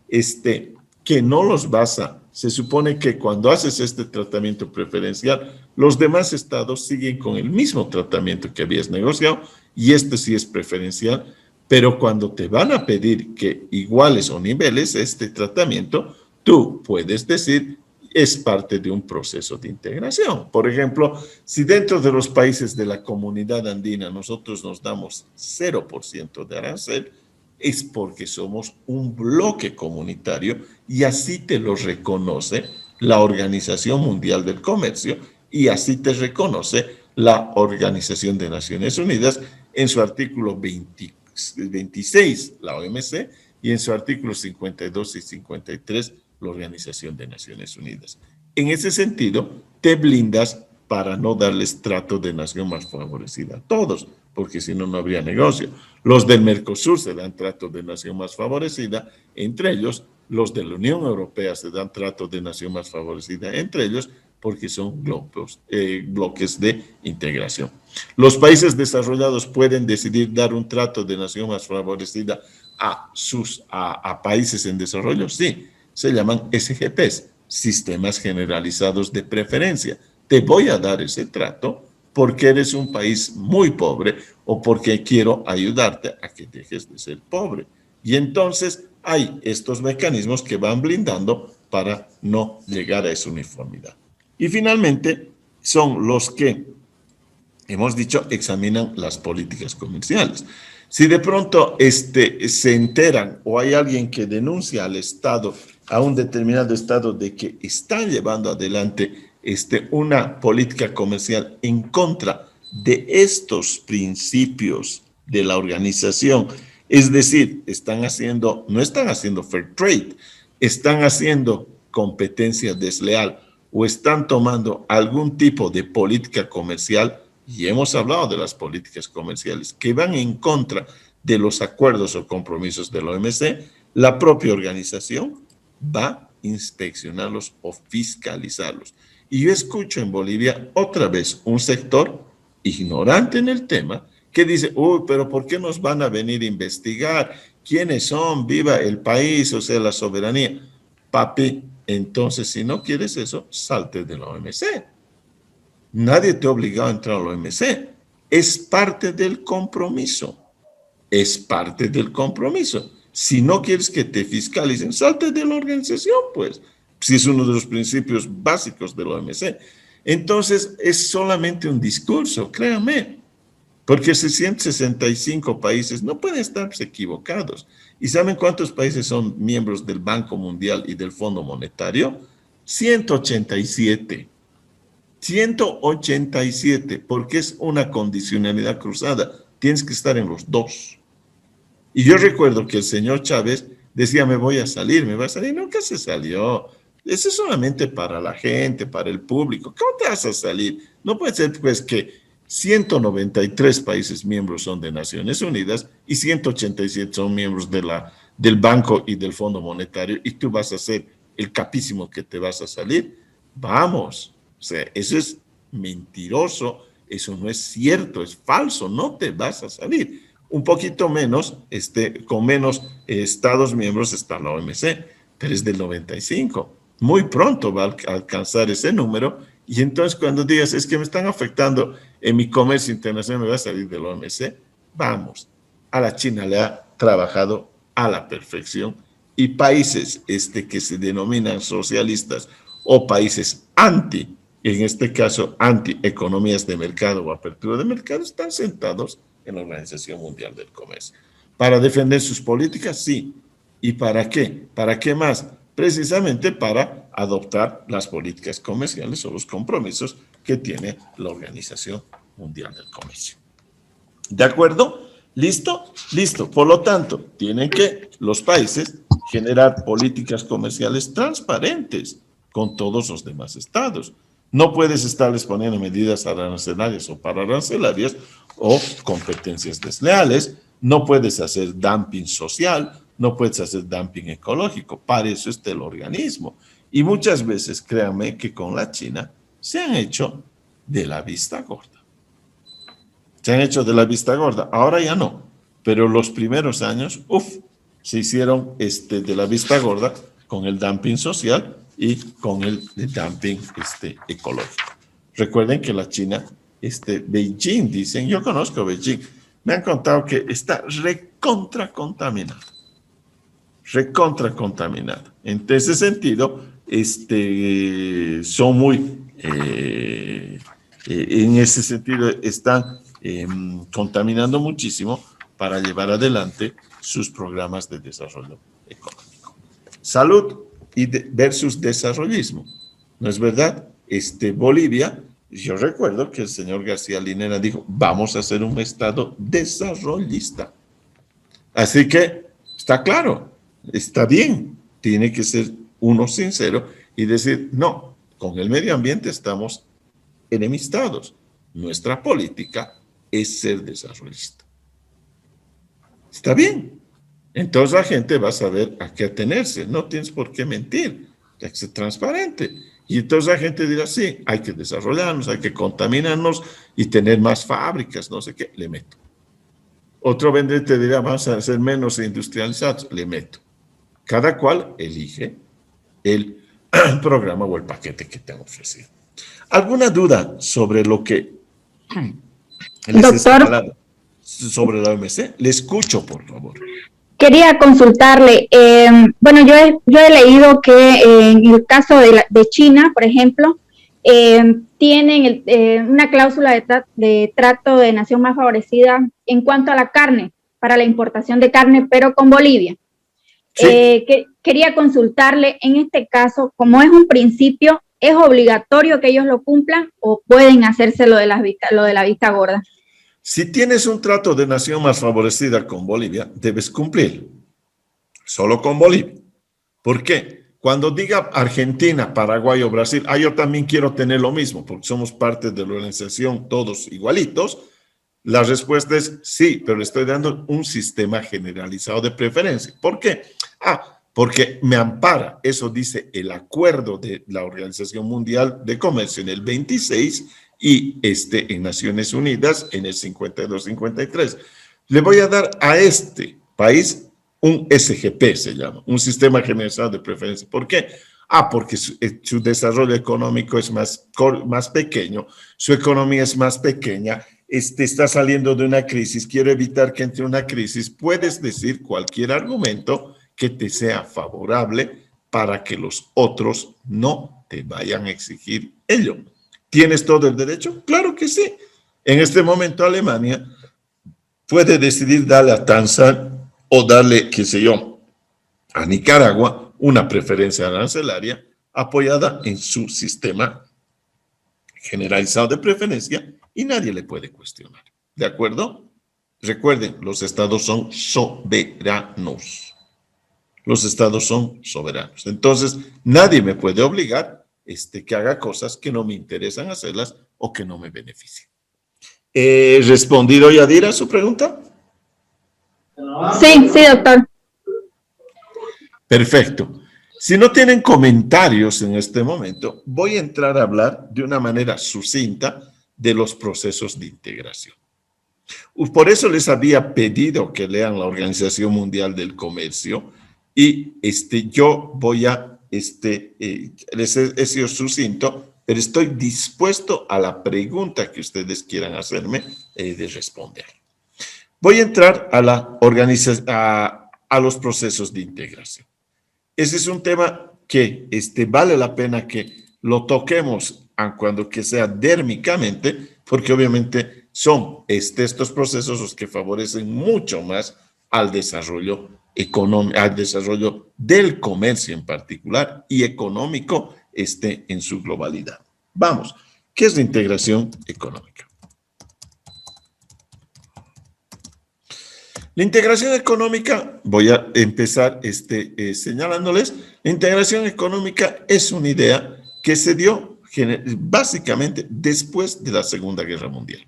que no los basa. Se supone que cuando haces este tratamiento preferencial, los demás estados siguen con el mismo tratamiento que habías negociado y sí es preferencial, pero cuando te van a pedir que iguales o niveles este tratamiento, tú puedes decir es parte de un proceso de integración. Por ejemplo, si dentro de los países de la comunidad andina nosotros nos damos 0% de arancel, es porque somos un bloque comunitario y así te lo reconoce la Organización Mundial del Comercio y así te reconoce la Organización de Naciones Unidas en su artículo 26, la OMC, y en su artículo 52 y 53, la Organización de Naciones Unidas. En ese sentido, te blindas para no darles trato de nación más favorecida a todos, porque si no, no habría negocio. Los del Mercosur se dan trato de nación más favorecida, entre ellos Los de la Unión Europea se dan trato de nación más favorecida entre ellos porque son bloques de integración. Los países desarrollados pueden decidir dar un trato de nación más favorecida a países en desarrollo. Sí, se llaman SGPs, sistemas generalizados de preferencia. Te voy a dar ese trato porque eres un país muy pobre o porque quiero ayudarte a que dejes de ser pobre. Y entonces hay estos mecanismos que van blindando para no llegar a esa uniformidad. Y finalmente son los que, hemos dicho, examinan las políticas comerciales. Si de pronto se enteran o hay alguien que denuncia al Estado, a un determinado Estado, de que están llevando adelante una política comercial en contra de estos principios de la organización, es decir, no están haciendo fair trade, están haciendo competencia desleal o están tomando algún tipo de política comercial, y hemos hablado de las políticas comerciales que van en contra de los acuerdos o compromisos de la OMC, la propia organización va a inspeccionarlos o fiscalizarlos. Y yo escucho en Bolivia otra vez un sector ignorante en el tema que dice, uy, pero ¿por qué nos van a venir a investigar? ¿Quiénes son? Viva el país, o sea, la soberanía. Papi, entonces si no quieres eso, salte de la OMC. Nadie te ha obligado a entrar a la OMC. Es parte del compromiso. Es parte del compromiso. Si no quieres que te fiscalicen, salte de la organización, pues. Si es uno de los principios básicos de la OMC. Entonces, es solamente un discurso, créanme. Porque 165 países no pueden estar equivocados. ¿Y saben cuántos países son miembros del Banco Mundial y del Fondo Monetario? 187. 187, porque es una condicionalidad cruzada. Tienes que estar en los dos. Y yo recuerdo que el señor Chávez decía, me voy a salir. Nunca se salió. Eso es solamente para la gente, para el público. ¿Cómo te vas a salir? No puede ser, pues, que 193 países miembros son de Naciones Unidas y 187 son miembros del Banco y del Fondo Monetario, y tú vas a ser el capísimo que te vas a salir. Vamos. O sea, eso es mentiroso, eso no es cierto, es falso, no te vas a salir. Un poquito menos, con menos Estados miembros está la OMC, pero es del 95. Muy pronto va a alcanzar ese número, y entonces cuando digas, es que me están afectando en mi comercio internacional, me voy a salir de la OMC, vamos. A la China le ha trabajado a la perfección, y países que se denominan socialistas o países en este caso, anti-economías de mercado o apertura de mercado, están sentados en la Organización Mundial del Comercio. ¿Para defender sus políticas? Sí. ¿Y para qué? ¿Para qué más? Precisamente para adoptar las políticas comerciales o los compromisos que tiene la Organización Mundial del Comercio. ¿De acuerdo? ¿Listo? Listo. Por lo tanto, tienen que los países generar políticas comerciales transparentes con todos los demás estados. No puedes estarles poniendo medidas arancelarias o pararancelarias o competencias desleales. No puedes hacer dumping social, no puedes hacer dumping ecológico. Para eso está el organismo. Y muchas veces, créanme que con la China se han hecho de la vista gorda. Se han hecho de la vista gorda. Ahora ya no. Pero los primeros años, se hicieron de la vista gorda con el dumping social y con el dumping ecológico. Recuerden que la China, Beijing, dicen, yo conozco Beijing, me han contado que está recontra contaminado. En ese sentido, son muy, en ese sentido, están contaminando muchísimo para llevar adelante sus programas de desarrollo económico. Salud versus desarrollismo. ¿No es verdad? Bolivia, yo recuerdo que el señor García Linera dijo, vamos a ser un estado desarrollista. Así que está claro, está bien, tiene que ser uno sincero y decir, no, con el medio ambiente estamos enemistados. Nuestra política es ser desarrollista. Está bien. Entonces la gente va a saber a qué atenerse. No tienes por qué mentir. Hay que ser transparente. Y entonces la gente dirá, sí, hay que desarrollarnos, hay que contaminarnos y tener más fábricas, no sé qué, le meto. Otro vendedor te dirá, vamos a ser menos industrializados, le meto. Cada cual elige el programa o el paquete que te han ofrecido. ¿Alguna duda sobre lo que les he Doctor, señalado sobre la OMC? Le escucho, por favor. quería consultarle. Bueno, yo he leído que en el caso de China, por ejemplo, tienen una cláusula de trato de nación más favorecida en cuanto a la carne, para la importación de carne, pero con Bolivia. Sí. Quería consultarle, en este caso, como es un principio, ¿es obligatorio que ellos lo cumplan o pueden hacerse lo de la vista gorda? Si tienes un trato de nación más favorecida con Bolivia, debes cumplir. Solo con Bolivia. ¿Por qué? Cuando diga Argentina, Paraguay o Brasil, yo también quiero tener lo mismo, porque somos parte de la organización todos igualitos, la respuesta es sí, pero le estoy dando un sistema generalizado de preferencia. ¿Por qué? Porque me ampara, eso dice el acuerdo de la Organización Mundial de Comercio en el 26 y en Naciones Unidas en el 52-53. Le voy a dar a este país un SGP, se llama, un sistema generalizado de preferencia. ¿Por qué? Porque su desarrollo económico es más pequeño, su economía es más pequeña, está saliendo de una crisis, quiero evitar que entre una crisis. Puedes decir cualquier argumento que te sea favorable para que los otros no te vayan a exigir ello. ¿Tienes todo el derecho? Claro que sí. En este momento Alemania puede decidir darle a Tanzania o darle, qué sé yo, a Nicaragua una preferencia arancelaria apoyada en su sistema generalizado de preferencia y nadie le puede cuestionar. ¿De acuerdo? Recuerden, los estados son soberanos. Los estados son soberanos. Entonces, nadie me puede obligar que haga cosas que no me interesan hacerlas o que no me beneficien. ¿Respondido, Yadira, a su pregunta? Sí, doctor. Perfecto. Si no tienen comentarios en este momento, voy a entrar a hablar de una manera sucinta de los procesos de integración. Por eso les había pedido que lean la Organización Mundial del Comercio y yo voy a, les he sido sucinto, pero estoy dispuesto a la pregunta que ustedes quieran hacerme de responder. Voy a entrar a a los procesos de integración. Ese es un tema que vale la pena que lo toquemos, cuando que sea dérmicamente, porque obviamente son estos procesos los que favorecen mucho más al desarrollo económico, al desarrollo del comercio en particular y económico en su globalidad. Vamos, ¿qué es la integración económica? La integración económica, voy a empezar señalándoles, la integración económica es una idea que se dio básicamente después de la Segunda Guerra Mundial.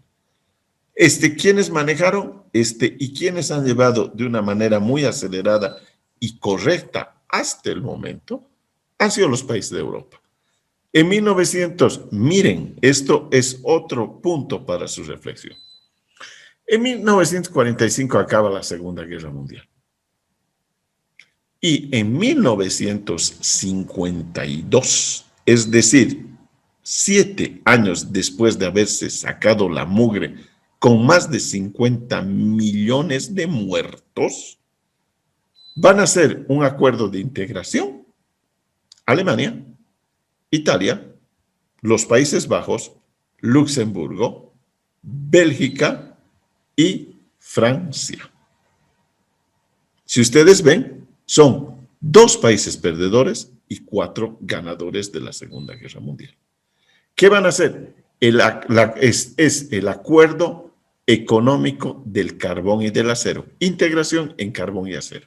¿Quiénes manejaron y quiénes han llevado de una manera muy acelerada y correcta hasta el momento? Han sido los países de Europa. En 1900, miren, esto es otro punto para su reflexión. En 1945 acaba la Segunda Guerra Mundial. Y en 1952, es decir, 7 años después de haberse sacado la mugre con más de 50 millones de muertos, van a hacer un acuerdo de integración. Alemania, Italia, los Países Bajos, Luxemburgo, Bélgica y Francia. Si ustedes ven, son 2 países perdedores y 4 ganadores de la Segunda Guerra Mundial. ¿Qué van a hacer? Es el acuerdo económico del carbón y del acero, integración en carbón y acero.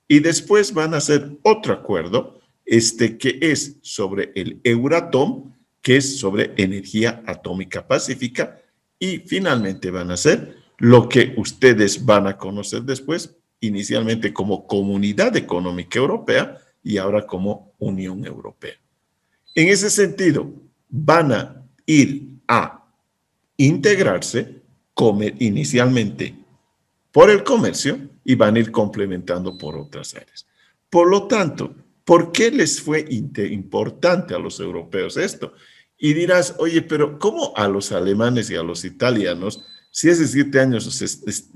Y después van a hacer otro acuerdo, que es sobre el Euratom, que es sobre energía atómica pacífica, y finalmente van a hacer lo que ustedes van a conocer después, inicialmente como Comunidad Económica Europea y ahora como Unión Europea. En ese sentido, van a ir a integrarse inicialmente por el comercio y van a ir complementando por otras áreas. Por lo tanto, ¿por qué les fue importante a los europeos esto? Y dirás, oye, pero ¿cómo a los alemanes y a los italianos, si hace 7 años se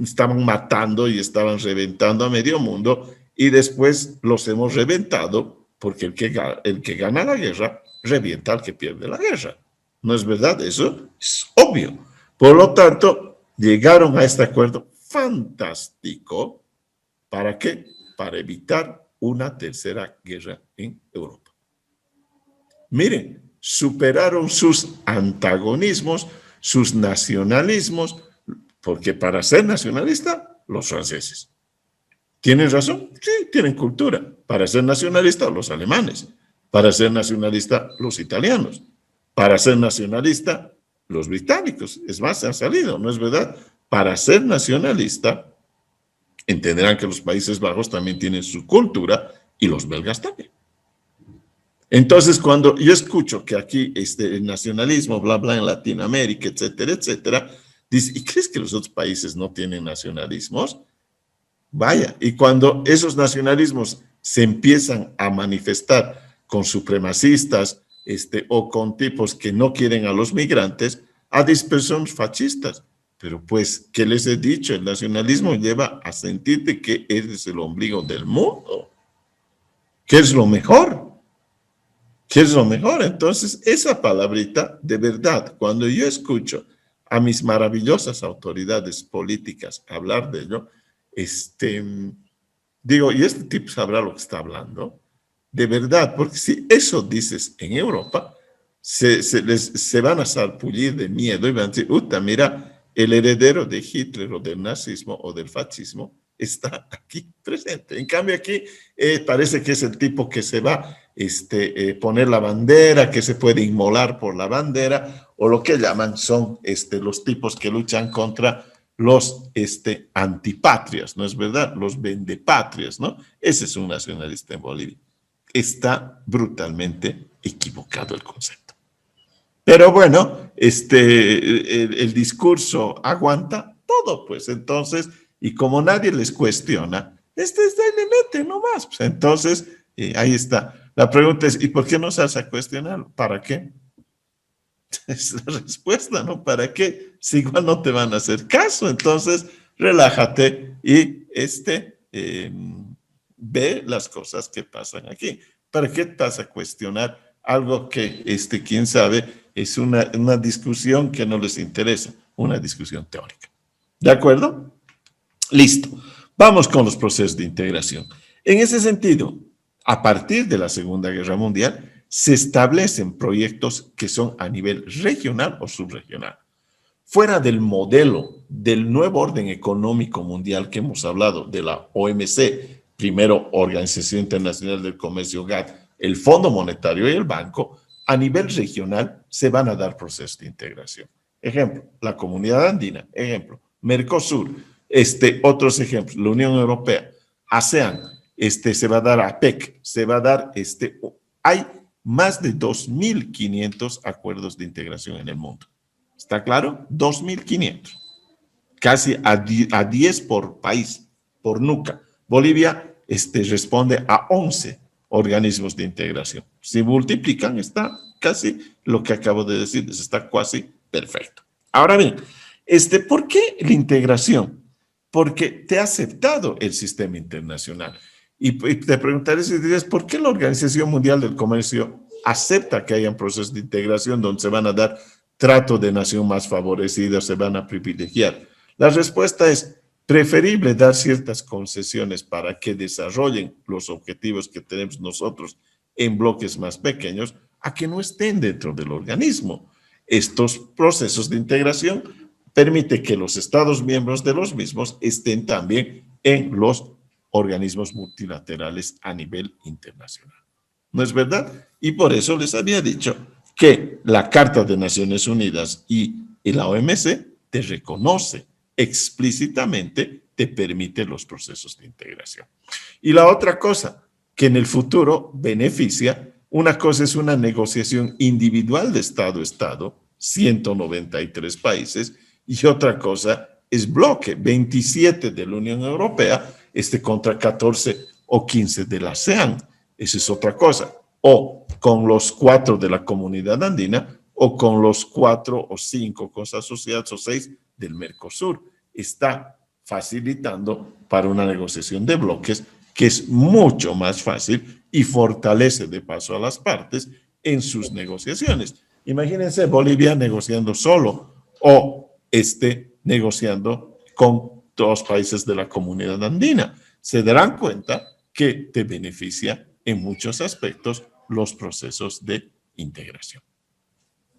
estaban matando y estaban reventando a medio mundo y después los hemos reventado porque el que gana la guerra revienta al que pierde la guerra? ¿No es verdad? Eso es obvio. Por lo tanto, llegaron a este acuerdo fantástico. ¿Para qué? Para evitar una tercera guerra en Europa. Miren, superaron sus antagonismos, sus nacionalismos, porque para ser nacionalista, los franceses. ¿Tienen razón? Sí, tienen cultura. Para ser nacionalista, los alemanes. Para ser nacionalista, los italianos. Para ser nacionalista, los británicos. Es más, se han salido, ¿no es verdad? Para ser nacionalista, entenderán que los Países Bajos también tienen su cultura y los belgas también. Entonces, cuando yo escucho que aquí el nacionalismo, bla, bla, en Latinoamérica, etcétera, etcétera, dice, ¿y crees que los otros países no tienen nacionalismos? Vaya, y cuando esos nacionalismos se empiezan a manifestar con supremacistas o con tipos que no quieren a los migrantes, a dispersiones fascistas. Pero pues, ¿qué les he dicho? El nacionalismo lleva a sentirte que eres el ombligo del mundo, que es lo mejor. ¿Qué es lo mejor? Entonces, esa palabrita, de verdad, cuando yo escucho a mis maravillosas autoridades políticas hablar de ello, digo, ¿y este tipo sabrá lo que está hablando? De verdad, porque si eso dices en Europa, se van a sarpullir de miedo y van a decir, mira, el heredero de Hitler o del nazismo o del fascismo está aquí presente. En cambio aquí parece que es el tipo que se va poner la bandera, que se puede inmolar por la bandera, o lo que llaman son los tipos que luchan contra los antipatrias, ¿no es verdad? Los vendepatrias, ¿no? Ese es un nacionalista en Bolivia. Está brutalmente equivocado el concepto. Pero bueno, el discurso aguanta todo, pues entonces, y como nadie les cuestiona, le mete nomás. Pues entonces, ahí está. La pregunta es, ¿y por qué no se hace a cuestionarlo? ¿Para qué? Es la respuesta, ¿no? ¿Para qué? Si igual no te van a hacer caso, entonces relájate y ve las cosas que pasan aquí. ¿Para qué te vas a cuestionar algo que, quién sabe, es una discusión que no les interesa, una discusión teórica? ¿De acuerdo? Listo. Vamos con los procesos de integración. En ese sentido, a partir de la Segunda Guerra Mundial, se establecen proyectos que son a nivel regional o subregional. Fuera del modelo del nuevo orden económico mundial que hemos hablado, de la OMC, primero Organización Internacional del Comercio, GATT, el Fondo Monetario y el Banco, a nivel regional se van a dar procesos de integración. Ejemplo, la Comunidad Andina. Ejemplo, Mercosur. Otros ejemplos, la Unión Europea, ASEAN, se va a dar APEC, se va a dar, hay más de 2.500 acuerdos de integración en el mundo. ¿Está claro? 2.500. Casi a 10 por país, por NUCA. Bolivia responde a 11 organismos de integración. Si multiplican, está casi lo que acabo de decir, está casi perfecto. Ahora bien, ¿por qué la integración? Porque te ha aceptado el sistema internacional. Y te preguntaré si dirías, ¿por qué la Organización Mundial del Comercio acepta que hayan procesos de integración donde se van a dar trato de nación más favorecida, se van a privilegiar? La respuesta es preferible dar ciertas concesiones para que desarrollen los objetivos que tenemos nosotros en bloques más pequeños a que no estén dentro del organismo. Estos procesos de integración permiten que los Estados miembros de los mismos estén también en los organismos multilaterales a nivel internacional. ¿No es verdad? Y por eso les había dicho que la Carta de Naciones Unidas y la OMC te reconoce explícitamente te permite los procesos de integración. Y la otra cosa que en el futuro beneficia, una cosa es una negociación individual de Estado a Estado, 193 países, y otra cosa es bloque, 27 de la Unión Europea, contra 14 o 15 de la ASEAN. Esa es otra cosa. O con los 4 de la Comunidad Andina, o con los 4 o 5 cosas asociadas o 6 del Mercosur. Está facilitando para una negociación de bloques que es mucho más fácil y fortalece de paso a las partes en sus negociaciones. Imagínense Bolivia negociando solo o negociando con 2 países de la Comunidad Andina. Se darán cuenta que te beneficia en muchos aspectos los procesos de integración.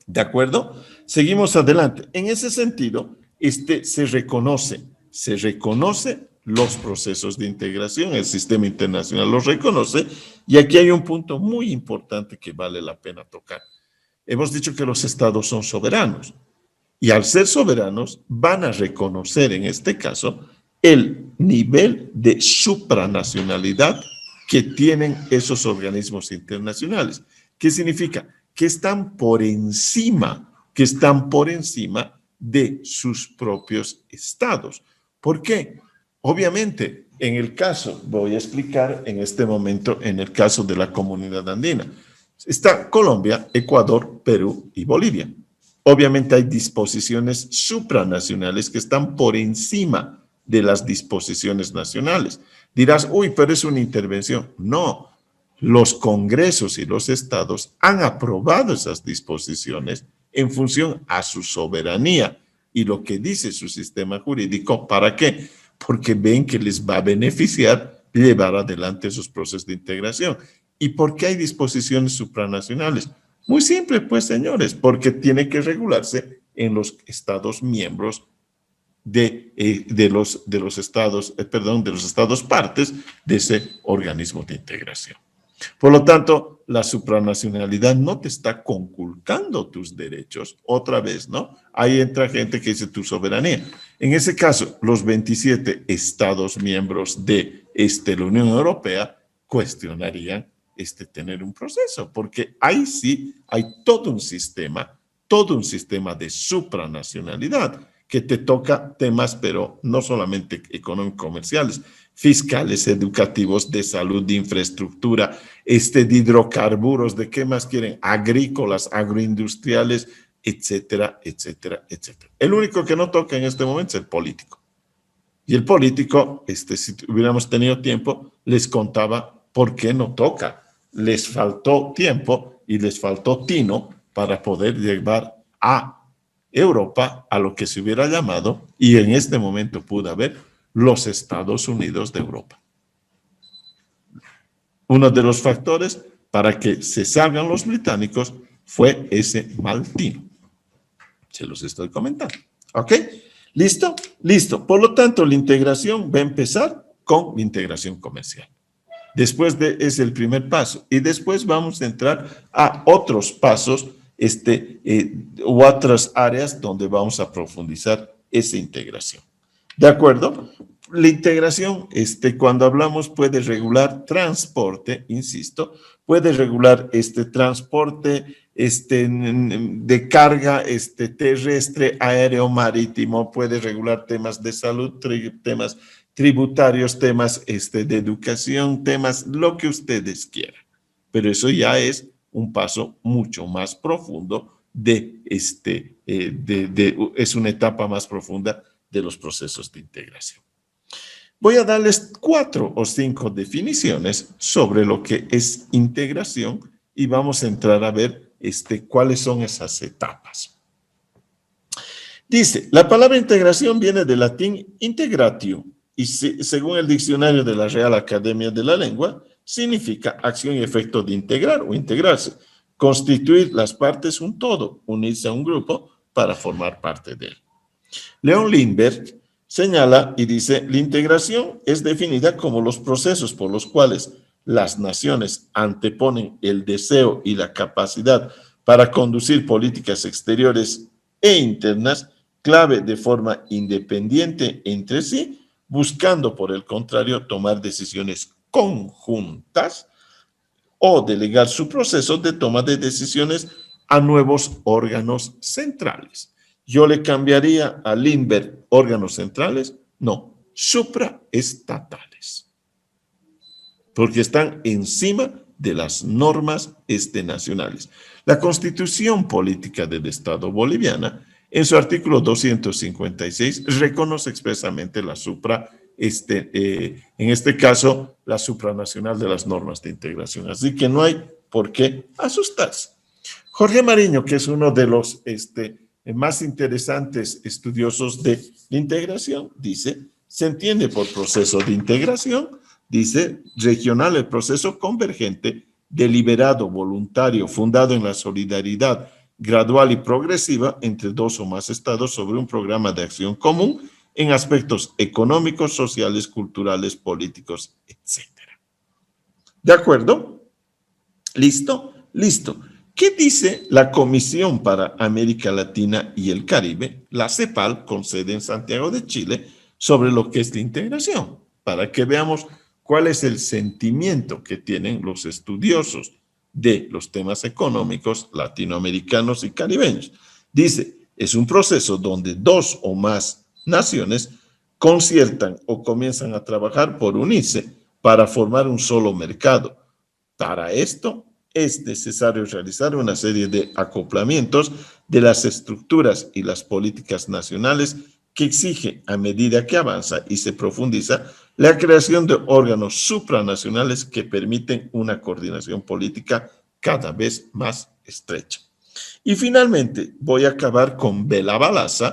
¿De acuerdo? Seguimos adelante. En ese sentido, se reconoce los procesos de integración, el sistema internacional los reconoce, y aquí hay un punto muy importante que vale la pena tocar. Hemos dicho que los estados son soberanos, y al ser soberanos van a reconocer en este caso el nivel de supranacionalidad que tienen esos organismos internacionales. ¿Qué significa? Que están por encima de sus propios estados. ¿Por qué? Obviamente, en el caso, voy a explicar en este momento, en el caso de la Comunidad Andina, está Colombia, Ecuador, Perú y Bolivia. Obviamente hay disposiciones supranacionales que están por encima de las disposiciones nacionales. Dirás, uy, pero es una intervención. No, los congresos y los estados han aprobado esas disposiciones en función a su soberanía y lo que dice su sistema jurídico. ¿Para qué? Porque ven que les va a beneficiar llevar adelante esos procesos de integración. ¿Y por qué hay disposiciones supranacionales? Muy simple, pues, señores, porque tiene que regularse en los estados miembros de los estados partes de ese organismo de integración. Por lo tanto, la supranacionalidad no te está conculcando tus derechos, otra vez, ¿no? Ahí entra gente que dice tu soberanía. En ese caso, los 27 estados miembros de la Unión Europea cuestionarían tener un proceso, porque ahí sí hay todo un sistema de supranacionalidad que te toca temas, pero no solamente económicos, comerciales, fiscales, educativos, de salud, de infraestructura, de hidrocarburos, de qué más quieren, agrícolas, agroindustriales, etcétera, etcétera, etcétera. El único que no toca en este momento es el político. Y el político, si hubiéramos tenido tiempo, les contaba por qué no toca. Les faltó tiempo y les faltó tino para poder llevar a Europa a lo que se hubiera llamado, y en este momento pudo haber, los Estados Unidos de Europa. Uno de los factores para que se salgan los británicos fue ese mal tino. Se los estoy comentando. ¿Ok? ¿Listo? Listo. Por lo tanto, la integración va a empezar con la integración comercial. Después es el primer paso. Y después vamos a entrar a otros pasos u otras áreas donde vamos a profundizar esa integración. ¿De acuerdo? La integración, cuando hablamos, puede regular transporte, insisto, puede regular transporte de carga terrestre, aéreo, marítimo, puede regular temas de salud, temas tributarios, temas de educación, temas lo que ustedes quieran. Pero eso ya es un paso mucho más profundo es una etapa más profunda de los procesos de integración. Voy a darles 4 o 5 definiciones sobre lo que es integración y vamos a entrar a ver cuáles son esas etapas. Dice, la palabra integración viene del latín integratio y según el diccionario de la Real Academia de la Lengua, significa acción y efecto de integrar o integrarse, constituir las partes un todo, unirse a un grupo para formar parte de él. Leon Lindberg señala y dice, la integración es definida como los procesos por los cuales las naciones anteponen el deseo y la capacidad para conducir políticas exteriores e internas, clave de forma independiente entre sí, buscando, por el contrario, tomar decisiones conjuntas o delegar su proceso de toma de decisiones a nuevos órganos centrales. Yo le cambiaría a Lindbergh órganos centrales, no, supraestatales, porque están encima de las normas nacionales. La Constitución Política del Estado Boliviana, en su artículo 256, reconoce expresamente la en este caso, la supranacional de las normas de integración. Así que no hay por qué asustarse. Jorge Mariño, que es uno de los más interesantes estudiosos de integración, dice, se entiende por proceso de integración, dice, regional, el proceso convergente, deliberado, voluntario, fundado en la solidaridad gradual y progresiva entre dos o más estados sobre un programa de acción común en aspectos económicos, sociales, culturales, políticos, etc. ¿De acuerdo? ¿Listo? Listo. ¿Qué dice la Comisión para América Latina y el Caribe, la CEPAL, con sede en Santiago de Chile, sobre lo que es la integración? Para que veamos cuál es el sentimiento que tienen los estudiosos de los temas económicos latinoamericanos y caribeños. Dice, es un proceso donde dos o más naciones conciertan o comienzan a trabajar por unirse para formar un solo mercado. Para esto es necesario realizar una serie de acoplamientos de las estructuras y las políticas nacionales que exige, a medida que avanza y se profundiza, la creación de órganos supranacionales que permiten una coordinación política cada vez más estrecha. Y finalmente voy a acabar con Bela Balazs,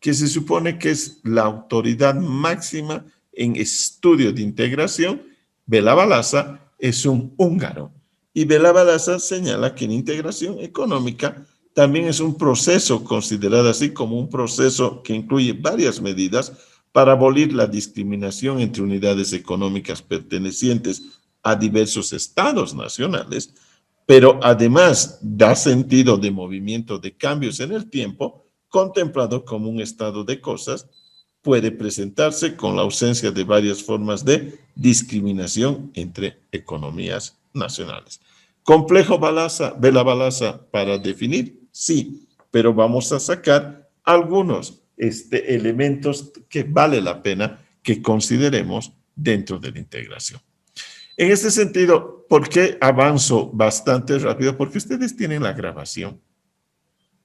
que se supone que es la autoridad máxima en estudio de integración. Bela Balazs es un húngaro. Y Bela Balazs señala que en integración económica también es un proceso considerado así como un proceso que incluye varias medidas para abolir la discriminación entre unidades económicas pertenecientes a diversos estados nacionales, pero además da sentido de movimiento de cambios en el tiempo, contemplado como un estado de cosas, puede presentarse con la ausencia de varias formas de discriminación entre economías nacionales. ¿Complejo Bela Balazs para definir? Sí, pero vamos a sacar algunos elementos que vale la pena que consideremos dentro de la integración. En este sentido, ¿por qué avanzo bastante rápido? Porque ustedes tienen la grabación.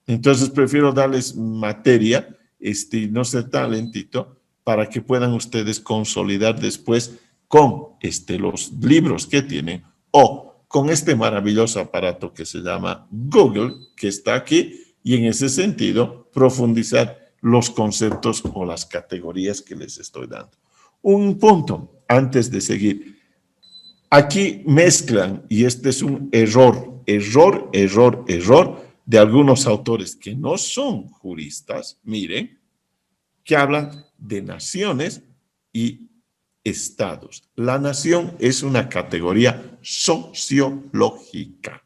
Entonces prefiero darles materia, no ser tan lentito, para que puedan ustedes consolidar después con los libros que tienen o con este maravilloso aparato que se llama Google, que está aquí, y en ese sentido profundizar los conceptos o las categorías que les estoy dando. Un punto antes de seguir. Aquí mezclan, y este es un error de algunos autores que no son juristas, miren, que hablan de naciones y estados. La nación es una categoría sociológica.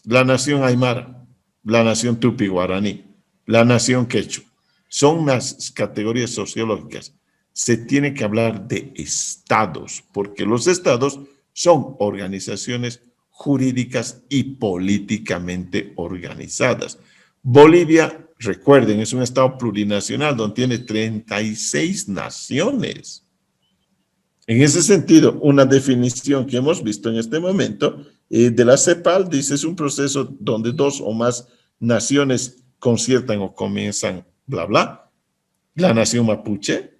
La nación aymara, la nación tupi-guaraní, la nación quechua, son unas categorías sociológicas. Se tiene que hablar de estados, porque los estados son organizaciones jurídicas y políticamente organizadas. Bolivia, recuerden, es un estado plurinacional donde tiene 36 naciones. En ese sentido, una definición que hemos visto en este momento de la CEPAL dice es un proceso donde dos o más naciones conciertan o comienzan, bla, bla. La nación mapuche,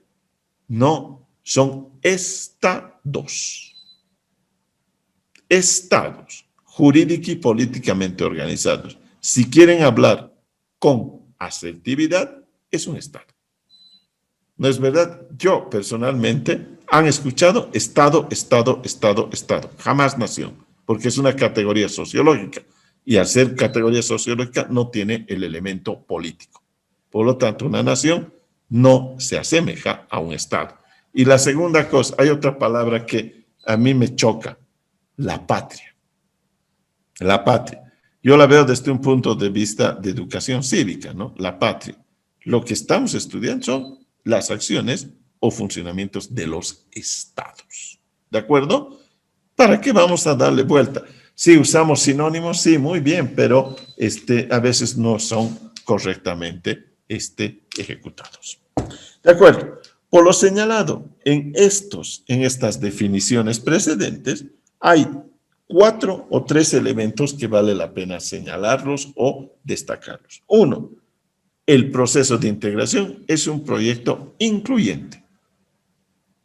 no, son estados. Estados, jurídica y políticamente organizados. Si quieren hablar con asertividad, es un estado. ¿No es verdad? Yo, personalmente, han escuchado estado, estado, estado, estado. Jamás nación, porque es una categoría sociológica. Y al ser categoría sociológica, no tiene el elemento político. Por lo tanto, una nación no se asemeja a un estado. Y la segunda cosa, hay otra palabra que a mí me choca. La patria. La patria. Yo la veo desde un punto de vista de educación cívica, ¿no? La patria. Lo que estamos estudiando son las acciones o funcionamientos de los estados. ¿De acuerdo? ¿Para qué vamos a darle vuelta? Sí, usamos sinónimos, sí, muy bien, pero a veces no son correctamente ejecutados. De acuerdo. Por lo señalado, en estas definiciones precedentes, hay 4 o 3 elementos que vale la pena señalarlos o destacarlos. 1, el proceso de integración es un proyecto incluyente.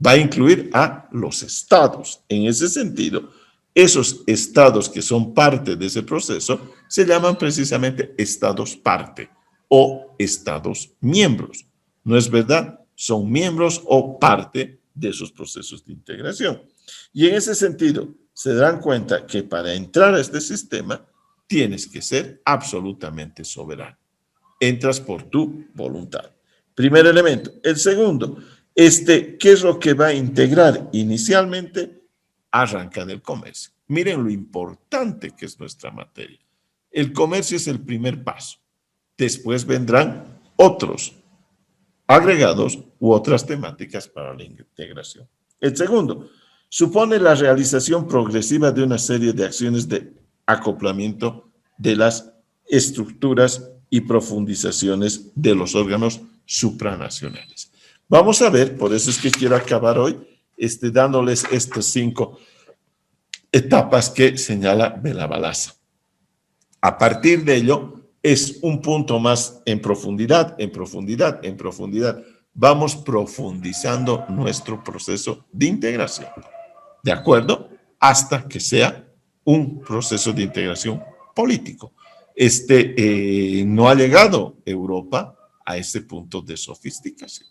Va a incluir a los estados. En ese sentido, esos estados que son parte de ese proceso se llaman precisamente estados parte o estados miembros. ¿No es verdad? Son miembros o parte de esos procesos de integración. Y en ese sentido, se dan cuenta que para entrar a este sistema tienes que ser absolutamente soberano. Entras por tu voluntad. Primer elemento. El segundo, ¿qué es lo que va a integrar inicialmente? Arranca del comercio. Miren lo importante que es nuestra materia. El comercio es el primer paso. Después vendrán otros agregados u otras temáticas para la integración. El segundo, supone la realización progresiva de una serie de acciones de acoplamiento de las estructuras y profundizaciones de los órganos supranacionales. Vamos a ver, por eso es que quiero acabar hoy dándoles estas 5 etapas que señala Bela-Balazs. A partir de ello, es un punto más en profundidad, en profundidad, en profundidad. Vamos profundizando nuestro proceso de integración, ¿de acuerdo? Hasta que sea un proceso de integración político. No ha llegado Europa a ese punto de sofisticación.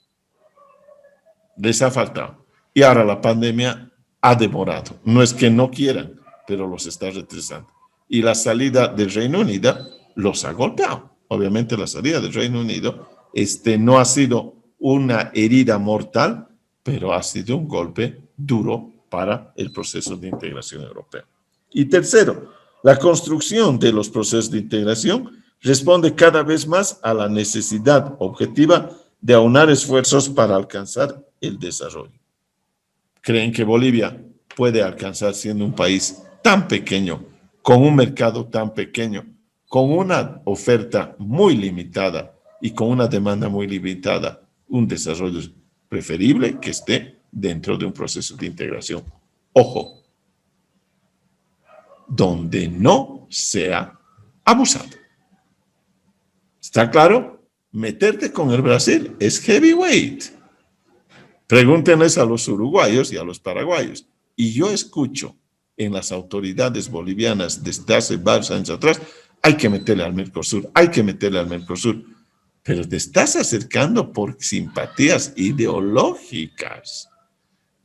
Les ha faltado. Y ahora la pandemia ha demorado. No es que no quieran, pero los está retrasando. Y la salida del Reino Unido los ha golpeado. Obviamente la salida del Reino Unido no ha sido una herida mortal, pero ha sido un golpe duro para el proceso de integración europeo. Y tercero, la construcción de los procesos de integración responde cada vez más a la necesidad objetiva de aunar esfuerzos para alcanzar el desarrollo. ¿Creen que Bolivia puede alcanzar, siendo un país tan pequeño, con un mercado tan pequeño, con una oferta muy limitada y con una demanda muy limitada, un desarrollo preferible que esté dentro de un proceso de integración? Ojo, donde no sea abusado. ¿Está claro? Meterte con el Brasil es heavyweight. Pregúntenles a los uruguayos y a los paraguayos. Y yo escucho en las autoridades bolivianas desde hace varios años atrás, hay que meterle al Mercosur, hay que meterle al Mercosur. Pero te estás acercando por simpatías ideológicas.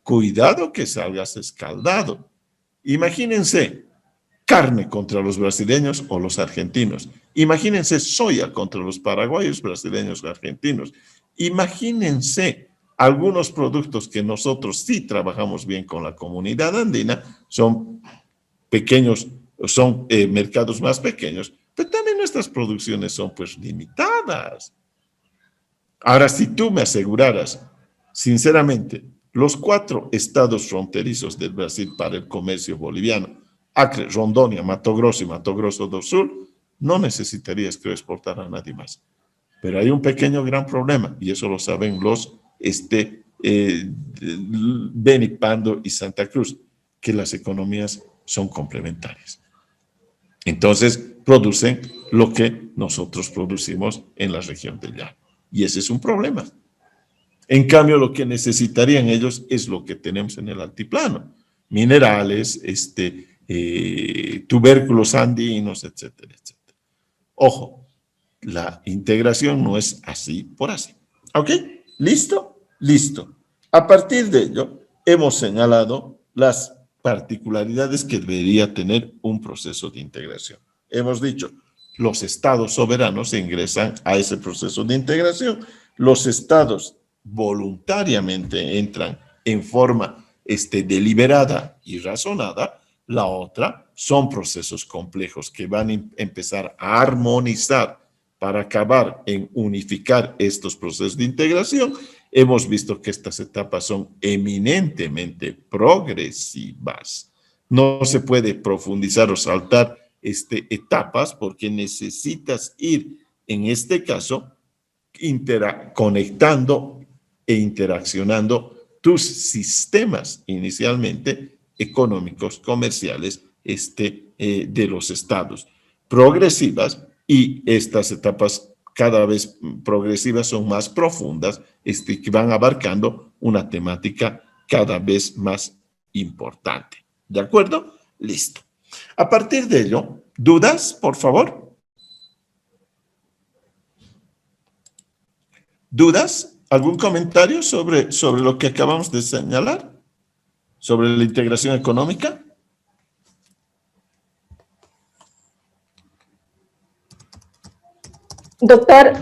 Cuidado que salgas escaldado. Imagínense carne contra los brasileños o los argentinos. Imagínense soya contra los paraguayos, brasileños o argentinos. Imagínense algunos productos que nosotros sí trabajamos bien con la comunidad andina, son pequeños, son mercados más pequeños, pero también nuestras producciones son pues limitadas. Ahora, si tú me aseguraras, sinceramente, los 4 estados fronterizos del Brasil para el comercio boliviano, Acre, Rondônia, Mato Grosso y Mato Grosso do Sul, no necesitarías que exportar a nadie más. Pero hay un pequeño gran problema, y eso lo saben los Beni, Pando y Santa Cruz, que las economías son complementarias. Entonces, producen lo que nosotros producimos en la región del llano. Y ese es un problema. En cambio, lo que necesitarían ellos es lo que tenemos en el altiplano. Minerales, tubérculos andinos, etcétera, etcétera. Ojo, la integración no es así por así. ¿Ok? ¿Listo? Listo. A partir de ello, hemos señalado las particularidades que debería tener un proceso de integración. Hemos dicho, los estados soberanos ingresan a ese proceso de integración. Los estados voluntariamente entran en forma deliberada y razonada. La otra son procesos complejos que van a empezar a armonizar para acabar en unificar estos procesos de integración. hemos visto que estas etapas son eminentemente progresivas. No se puede profundizar o saltar etapas porque necesitas ir, en este caso, conectando e interaccionando tus sistemas inicialmente económicos, comerciales, de los estados. Progresivas, y estas etapas cada vez progresivas son más profundas, que van abarcando una temática cada vez más importante. ¿De acuerdo? Listo. A partir de ello, ¿dudas, por favor? ¿Dudas? ¿Algún comentario sobre lo que acabamos de señalar? ¿Sobre la integración económica? Doctor,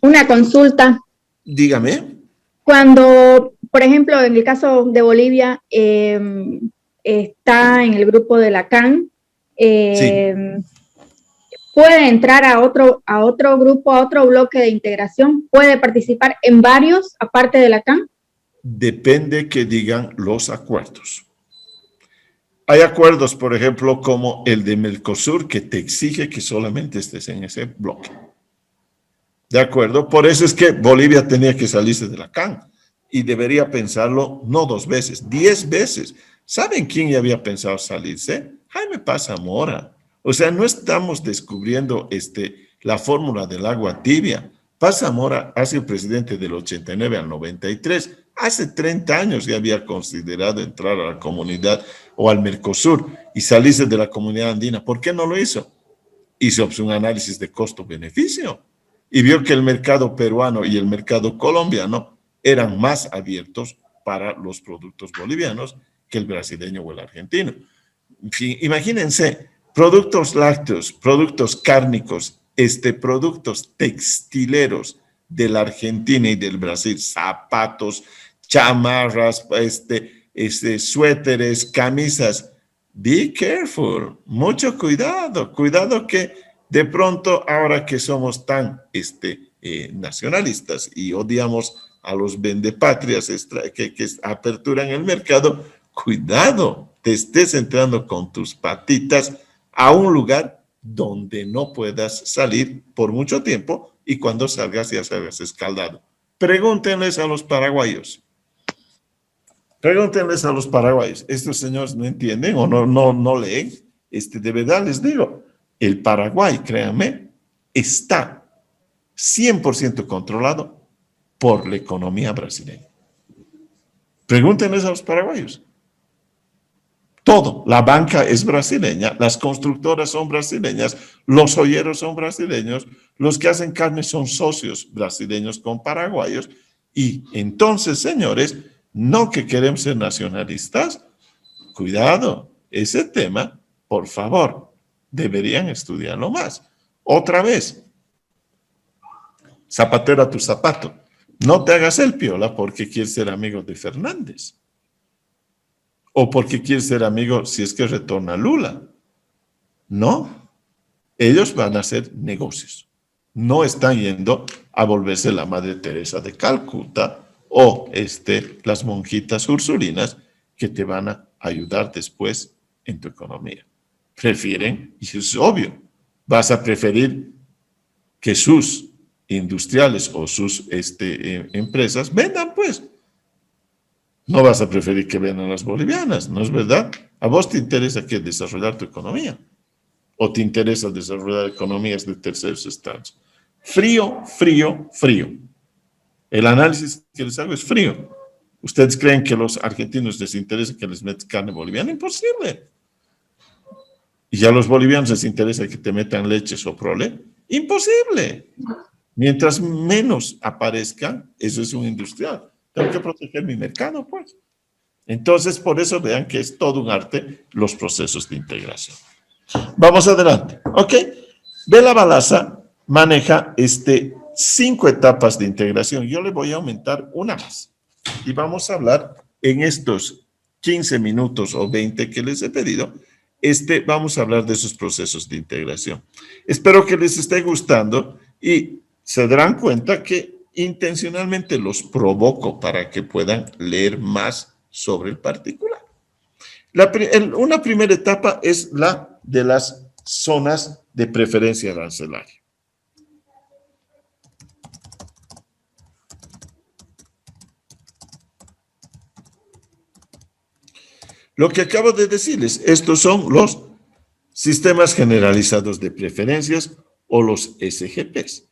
una consulta. Dígame. Cuando, por ejemplo, en el caso de Bolivia, está en el grupo de la CAN, Sí. puede entrar a otro grupo, a otro bloque de integración, puede participar en varios, aparte de la CAN. Depende que digan los acuerdos. Hay acuerdos, por ejemplo, como el de Mercosur, que te exige que solamente estés en ese bloque. ¿De acuerdo? Por eso es que Bolivia tenía que salirse de la CAN y debería pensarlo no 2 veces, 10 veces. ¿Saben quién ya había pensado salirse? Jaime Paz Zamora. O sea, no estamos descubriendo la fórmula del agua tibia. Paz Zamora ha sido presidente del 89 al 93. Hace 30 años ya había considerado entrar a la comunidad o al Mercosur y salirse de la comunidad andina. ¿Por qué no lo hizo? Hizo un análisis de costo-beneficio y vio que el mercado peruano y el mercado colombiano eran más abiertos para los productos bolivianos que el brasileño o el argentino. En fin, imagínense, productos lácteos, productos cárnicos, productos textileros de la Argentina y del Brasil, zapatos, chamarras, suéteres, camisas. Be careful, mucho cuidado, cuidado que de pronto ahora que somos tan nacionalistas y odiamos a los vendepatrias que aperturan el mercado, cuidado, te estés entrando con tus patitas a un lugar donde no puedas salir por mucho tiempo y cuando salgas ya salgas escaldado. Pregúntenles a los paraguayos. Pregúntenles a los paraguayos. Estos señores no entienden o no leen. De verdad les digo, el Paraguay, créanme, está 100% controlado por la economía brasileña. Pregúntenles a los paraguayos. Todo, la banca es brasileña, las constructoras son brasileñas, los olleros son brasileños, los que hacen carne son socios brasileños con paraguayos. Y entonces, señores, no que queremos ser nacionalistas, cuidado, ese tema, por favor, deberían estudiarlo más. Otra vez, zapatero a tu zapato, no te hagas el piola porque quieres ser amigo de Fernández. O porque quieres ser amigo si es que retorna Lula. No, ellos van a hacer negocios. No están yendo a volverse la Madre Teresa de Calcuta o las monjitas ursulinas que te van a ayudar después en tu economía. Prefieren, y es obvio, vas a preferir que sus industriales o sus empresas vendan, pues. No vas a preferir que vendan las bolivianas, ¿no es verdad? ¿A vos te interesa que desarrollar tu economía? ¿O te interesa desarrollar economías de terceros estados? Frío, frío, frío. El análisis que les hago es frío. ¿Ustedes creen que a los argentinos les interesa que les metas carne boliviana? Imposible. ¿Y a los bolivianos les interesa que te metan leche o prole? Imposible. Mientras menos aparezcan, eso es un industrial. Tengo que proteger mi mercado, pues. Entonces, por eso vean que es todo un arte los procesos de integración. Vamos adelante, ¿ok? Bela Balaza maneja 5 etapas de integración. Yo le voy a aumentar una más. Y vamos a hablar en estos 15 minutos o 20 que les he pedido, vamos a hablar de esos procesos de integración. Espero que les esté gustando y se darán cuenta que intencionalmente los provoco para que puedan leer más sobre el particular. Una primera etapa es la de las zonas de preferencia arancelaria. Lo que acabo de decirles, estos son los sistemas generalizados de preferencias o los SGPs.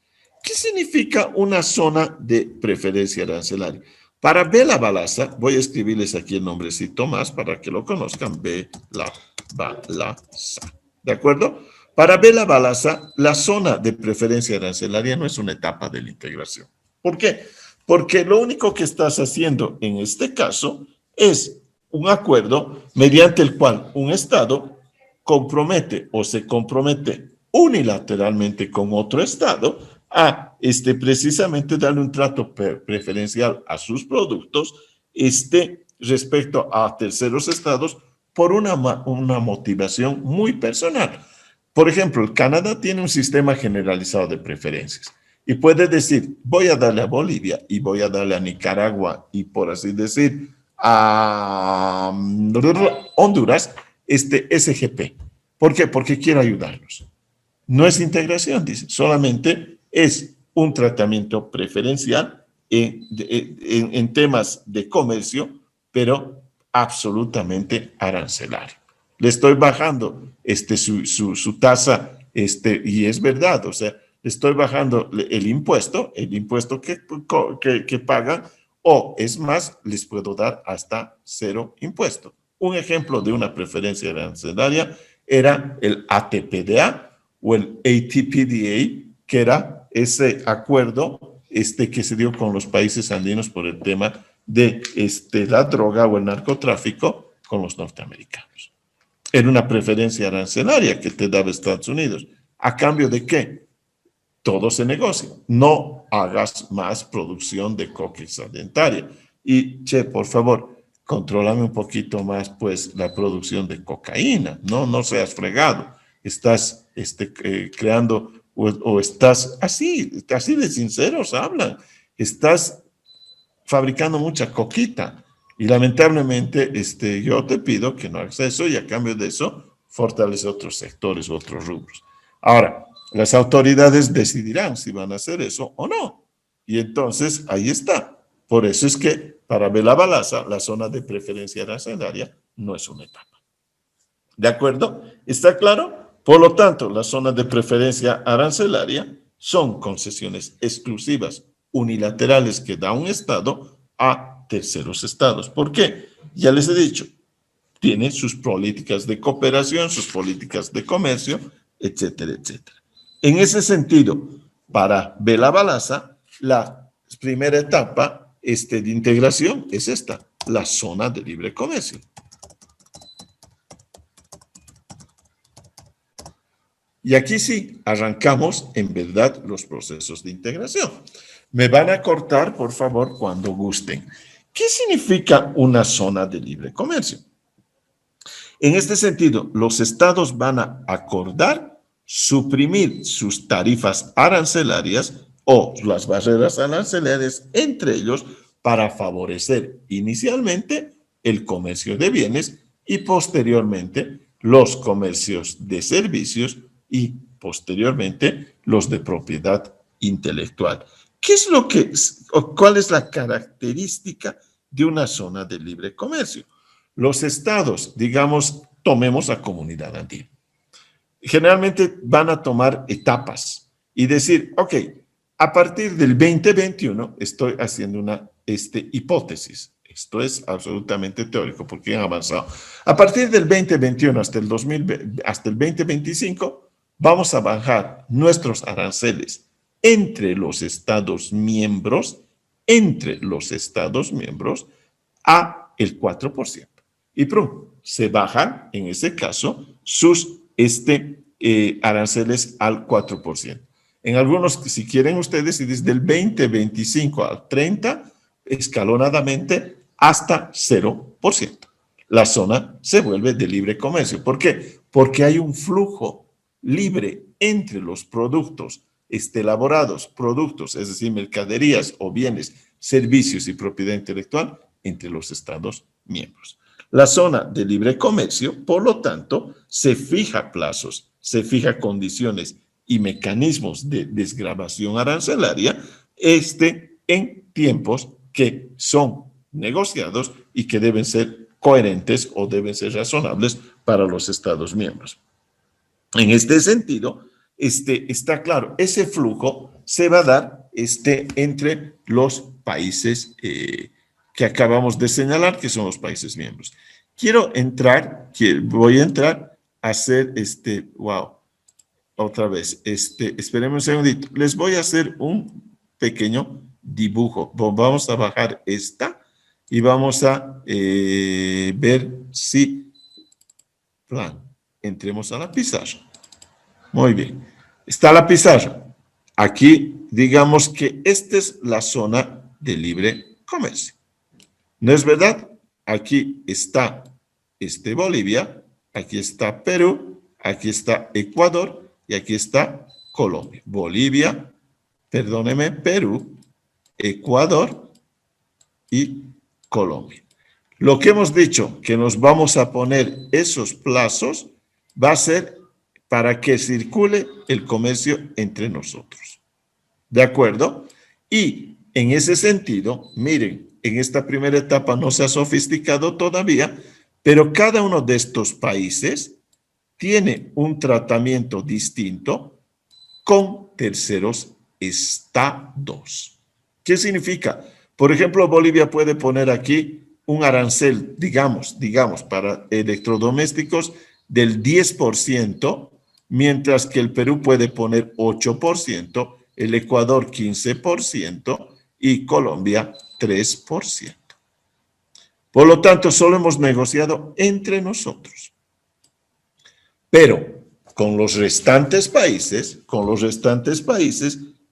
¿Qué significa una zona de preferencia arancelaria? Para Bela Balazsa, voy a escribirles aquí el nombrecito más para que lo conozcan, Bela Balazsa. ¿De acuerdo? Para Bela Balazsa, la zona de preferencia arancelaria no es una etapa de la integración. ¿Por qué? Porque lo único que estás haciendo en este caso es un acuerdo mediante el cual un Estado compromete o se compromete unilateralmente con otro Estado a precisamente darle un trato preferencial a sus productos respecto a terceros estados por una motivación muy personal. Por ejemplo, el Canadá tiene un sistema generalizado de preferencias y puede decir, voy a darle a Bolivia y voy a darle a Nicaragua y por así decir a Honduras SGP. ¿Por qué? Porque quiere ayudarlos. No es integración, dice, solamente es un tratamiento preferencial en temas de comercio, pero absolutamente arancelario. Le estoy bajando su tasa, y es verdad, o sea, le estoy bajando el impuesto que pagan, o es más, les puedo dar hasta 0 impuesto. Un ejemplo de una preferencia arancelaria era el ATPDA o el ATPDA, que era ese acuerdo que se dio con los países andinos por el tema de la droga o el narcotráfico con los norteamericanos. Era una preferencia arancelaria que te daba Estados Unidos. ¿A cambio de qué? Todo se negocia. No hagas más producción de coca sedentaria. Y, por favor, contrólame un poquito más, pues, la producción de cocaína. No seas fregado. Estás creando, o estás, así de sinceros hablan, estás fabricando mucha coquita. Y lamentablemente, yo te pido que no hagas eso y a cambio de eso, fortalece otros sectores, otros rubros. Ahora, las autoridades decidirán si van a hacer eso o no. Y entonces, ahí está. Por eso es que para Bela Balazsa, la zona de preferencia arancelaria no es una etapa. ¿De acuerdo? ¿Está claro? Por lo tanto, las zonas de preferencia arancelaria son concesiones exclusivas, unilaterales que da un Estado a terceros estados. ¿Por qué? Ya les he dicho, tiene sus políticas de cooperación, sus políticas de comercio, etcétera, etcétera. En ese sentido, para Bela Balazsa, la primera etapa de integración es esta, la zona de libre comercio. Y aquí sí, arrancamos en verdad los procesos de integración. Me van a cortar, por favor, cuando gusten. ¿Qué significa una zona de libre comercio? En este sentido, los estados van a acordar suprimir sus tarifas arancelarias o las barreras arancelarias entre ellos para favorecer inicialmente el comercio de bienes y posteriormente los comercios de servicios y posteriormente los de propiedad intelectual. ¿Cuál es la característica de una zona de libre comercio? Los estados, digamos, tomemos a Comunidad Andina. Generalmente van a tomar etapas y decir, ok, a partir del 2021 estoy haciendo una hipótesis. Esto es absolutamente teórico porque han avanzado. A partir del 2021 hasta el 2025 vamos a bajar nuestros aranceles entre los estados miembros a el 4%. Y se bajan, en ese caso, sus aranceles al 4%. En algunos, si quieren ustedes, y desde el 2025 al 30, escalonadamente hasta 0%. La zona se vuelve de libre comercio. ¿Por qué? Porque hay un flujo libre entre los productos elaborados productos, es decir, mercaderías o bienes, servicios y propiedad intelectual entre los Estados miembros. La zona de libre comercio, por lo tanto, se fija plazos, se fija condiciones y mecanismos de desgravación arancelaria, en tiempos que son negociados y que deben ser coherentes o deben ser razonables para los Estados miembros. En este sentido, está claro, ese flujo se va a dar entre los países que acabamos de señalar, que son los países miembros. Voy a entrar a hacer otra vez, esperemos un segundito. Les voy a hacer un pequeño dibujo. Vamos a bajar esta y vamos a ver si, entremos a la pizarra. Muy bien. Está la pizarra. Aquí, digamos que esta es la zona de libre comercio. ¿No es verdad? Aquí está Bolivia, aquí está Perú, aquí está Ecuador y aquí está Colombia. Bolivia, perdóneme, Perú, Ecuador y Colombia. Lo que hemos dicho, que nos vamos a poner esos plazos, va a ser para que circule el comercio entre nosotros. ¿De acuerdo? Y en ese sentido, miren, en esta primera etapa no se ha sofisticado todavía, pero cada uno de estos países tiene un tratamiento distinto con terceros estados. ¿Qué significa? Por ejemplo, Bolivia puede poner aquí un arancel, digamos, para electrodomésticos del 10%, mientras que el Perú puede poner 8%, el Ecuador 15% y Colombia 3%. Por lo tanto, solo hemos negociado entre nosotros. Pero con los restantes países,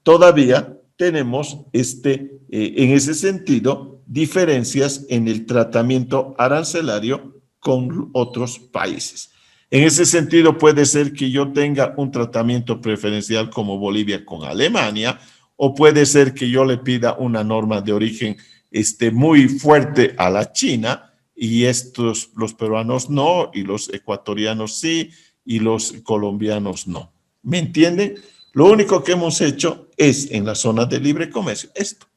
todavía tenemos en ese sentido diferencias en el tratamiento arancelario con otros países. En ese sentido, puede ser que yo tenga un tratamiento preferencial como Bolivia con Alemania, o puede ser que yo le pida una norma de origen muy fuerte a la China, y los peruanos no, y los ecuatorianos sí, y los colombianos no. ¿Me entienden? Lo único que hemos hecho es en la zona de libre comercio, esta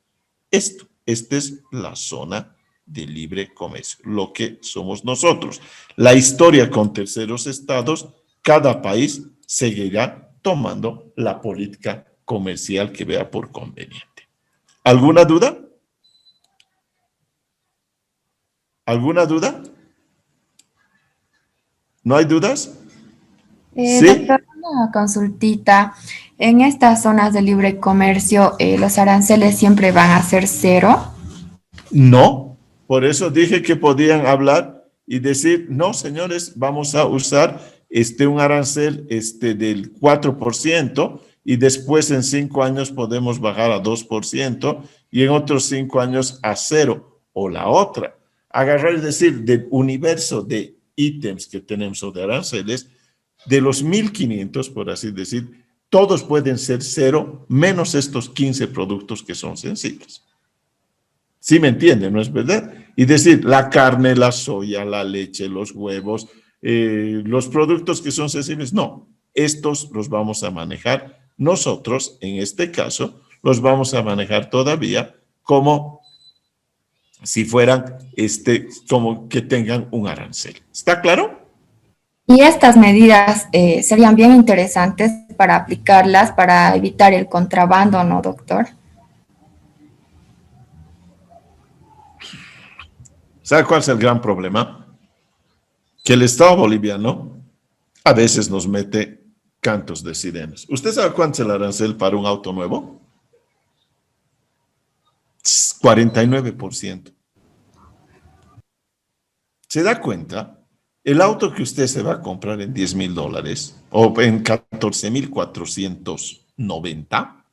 es la zona de libre comercio, lo que somos nosotros. La historia con terceros estados, cada país seguirá tomando la política comercial que vea por conveniente. ¿Alguna duda? ¿Alguna duda? ¿No hay dudas? ¿Sí? Doctor, una consultita. En estas zonas de libre comercio, ¿los aranceles siempre van a ser cero? No, por eso dije que podían hablar y decir, no, señores, vamos a usar un arancel del 4% y después en 5 años podemos bajar a 2% y en otros 5 años a 0. O la otra, agarrar, es decir, del universo de ítems que tenemos o de aranceles, de los 1,500, por así decir, todos pueden ser 0, menos estos 15 productos que son sensibles. ¿Sí me entienden? ¿No es verdad? Y decir, la carne, la soya, la leche, los huevos, los productos que son sensibles, no. Estos los vamos a manejar nosotros, en este caso, los vamos a manejar todavía como si fueran, como que tengan un arancel. ¿Está claro? Y estas medidas serían bien interesantes para aplicarlas, para evitar el contrabando, ¿no, doctor? ¿Sabe cuál es el gran problema? Que el Estado boliviano a veces nos mete cantos de sirenas. ¿Usted sabe cuánto es el arancel para un auto nuevo? 49%. ¿Se da cuenta? El auto que usted se va a comprar en $10,000 o en 14,490,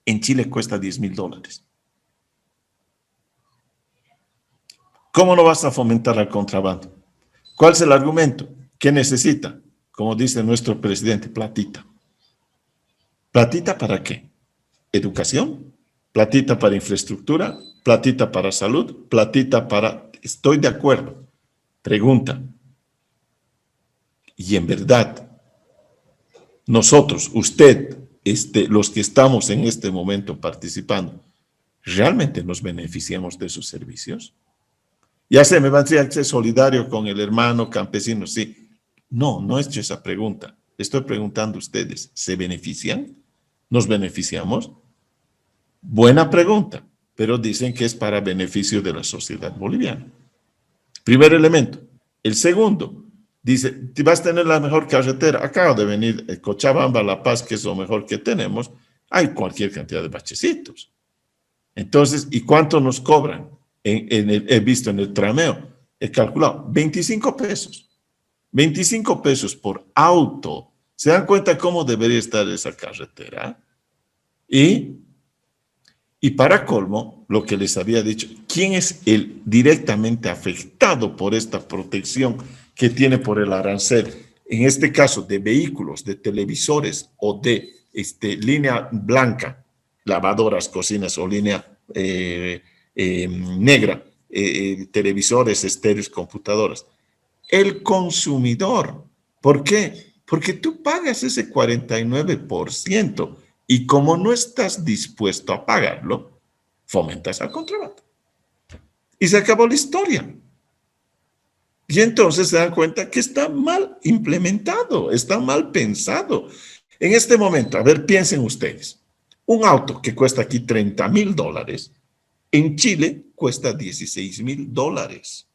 en Chile cuesta $10,000. ¿Cómo no vas a fomentar el contrabando? ¿Cuál es el argumento? ¿Qué necesita? Como dice nuestro presidente, platita. ¿Platita para qué? ¿Educación? ¿Platita para infraestructura? ¿Platita para salud? ¿Platita para...? Estoy de acuerdo. Pregunta. Y en verdad, nosotros, usted, los que estamos en este momento participando, ¿realmente nos beneficiamos de sus servicios? Ya se me va a decir que es solidario con el hermano campesino, sí. No, no he hecho esa pregunta. Estoy preguntando a ustedes, ¿se benefician? ¿Nos beneficiamos? Buena pregunta, pero dicen que es para beneficio de la sociedad boliviana. Primer elemento. El segundo, dice, vas a tener la mejor carretera. Acaba de venir Cochabamba, La Paz, que es lo mejor que tenemos. Hay cualquier cantidad de bachecitos. Entonces, ¿y cuánto nos cobran? He visto en el trameo, he calculado, 25 pesos. 25 pesos por auto. ¿Se dan cuenta cómo debería estar esa carretera? Y para colmo, lo que les había dicho, ¿quién es el directamente afectado por esta protección que tiene por el arancel? En este caso, de vehículos, de televisores o de línea blanca, lavadoras, cocinas o línea negra, televisores, estéreos, computadoras. El consumidor. ¿Por qué? Porque tú pagas ese 49%. Y como no estás dispuesto a pagarlo, fomentas al contrabando. Y se acabó la historia. Y entonces se dan cuenta que está mal implementado, está mal pensado. En este momento, a ver, piensen ustedes, un auto que cuesta aquí $30,000, en Chile cuesta $16,000.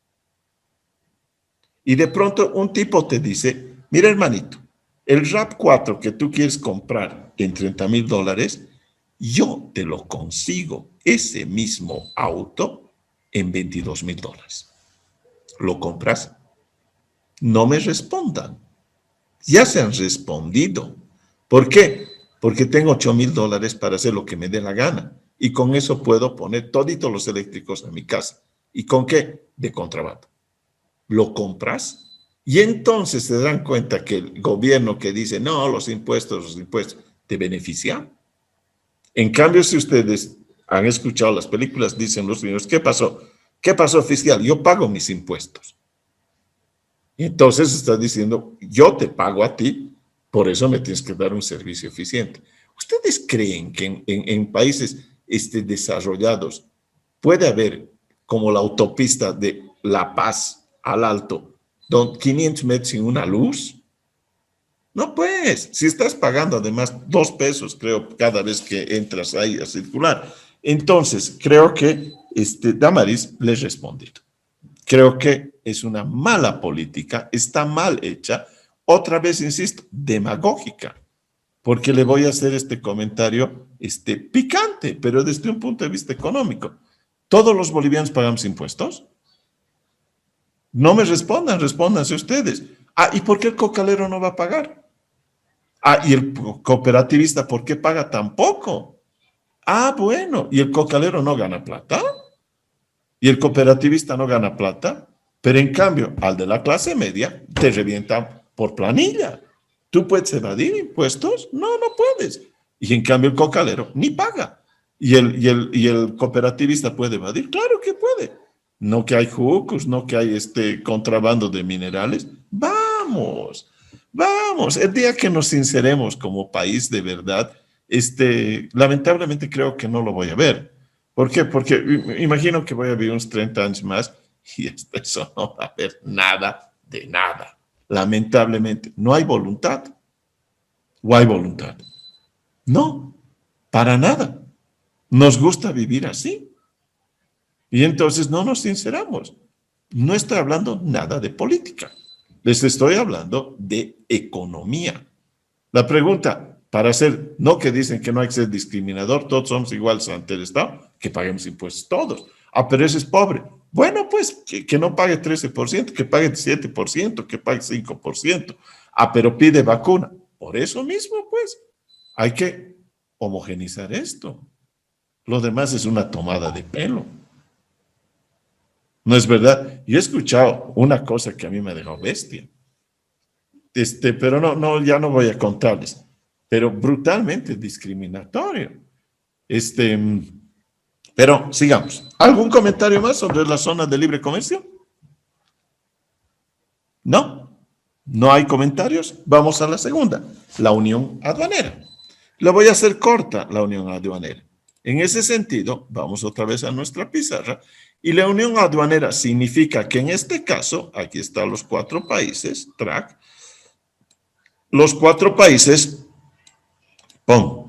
Y de pronto un tipo te dice, mira hermanito, el RAV4 que tú quieres comprar en $30,000, yo te lo consigo, ese mismo auto, en $22,000. ¿Lo compras? No me respondan. Ya se han respondido. ¿Por qué? Porque tengo $8,000 para hacer lo que me dé la gana. Y con eso puedo poner toditos los eléctricos a mi casa. ¿Y con qué? De contrabando. ¿Lo compras? Y entonces se dan cuenta que el gobierno que dice, no, los impuestos, ¿te beneficia? En cambio, si ustedes han escuchado las películas, dicen los niños, ¿qué pasó? ¿Qué pasó, fiscal? Yo pago mis impuestos. Y entonces está diciendo, yo te pago a ti, por eso me tienes que dar un servicio eficiente. ¿Ustedes creen que en países desarrollados puede haber como la autopista de La Paz al Alto, 500 metros sin una luz? No, pues, si estás pagando además 2 pesos, creo, cada vez que entras ahí a circular. Entonces, creo que Damaris les respondido. Creo que es una mala política, está mal hecha. Otra vez, insisto, demagógica, porque le voy a hacer este comentario picante, pero desde un punto de vista económico. ¿Todos los bolivianos pagamos impuestos? No me respondan, respóndanse ustedes. ¿Y por qué el cocalero no va a pagar? ¿Y el cooperativista por qué paga tan poco? Bueno, ¿y el cocalero no gana plata? ¿Y el cooperativista no gana plata? Pero en cambio, al de la clase media, te revientan por planilla. ¿Tú puedes evadir impuestos? No, no puedes. Y en cambio el cocalero ni paga. ¿Y el cooperativista puede evadir? Claro que puede. No que hay jucos, no que hay contrabando de minerales. Vamos, el día que nos sinceremos como país de verdad, lamentablemente creo que no lo voy a ver. ¿Por qué? Porque imagino que voy a vivir unos 30 años más y eso no va a haber nada de nada. Lamentablemente, no hay voluntad. ¿O hay voluntad? No, para nada. Nos gusta vivir así. Y entonces no nos sinceramos. No estoy hablando nada de política. Les estoy hablando de economía. La pregunta, para hacer, no que dicen que no hay que ser discriminador, todos somos iguales ante el Estado, que paguemos impuestos todos. Pero ese es pobre. Bueno, pues que no pague 13%, que pague 7%, que pague 5%. Pero pide vacuna. Por eso mismo, pues, hay que homogenizar esto. Lo demás es una tomada de pelo. ¿No es verdad? Yo he escuchado una cosa que a mí me dejó bestia. Pero no, ya no voy a contarles. pero brutalmente discriminatorio. Pero sigamos. ¿Algún comentario más sobre la zona de libre comercio? ¿No? ¿No hay comentarios? Vamos a la segunda, la unión aduanera. La voy a hacer corta, la unión aduanera. En ese sentido, vamos otra vez a nuestra pizarra, y la unión aduanera significa que en este caso, aquí están los 4 países, track, los 4 países, pon.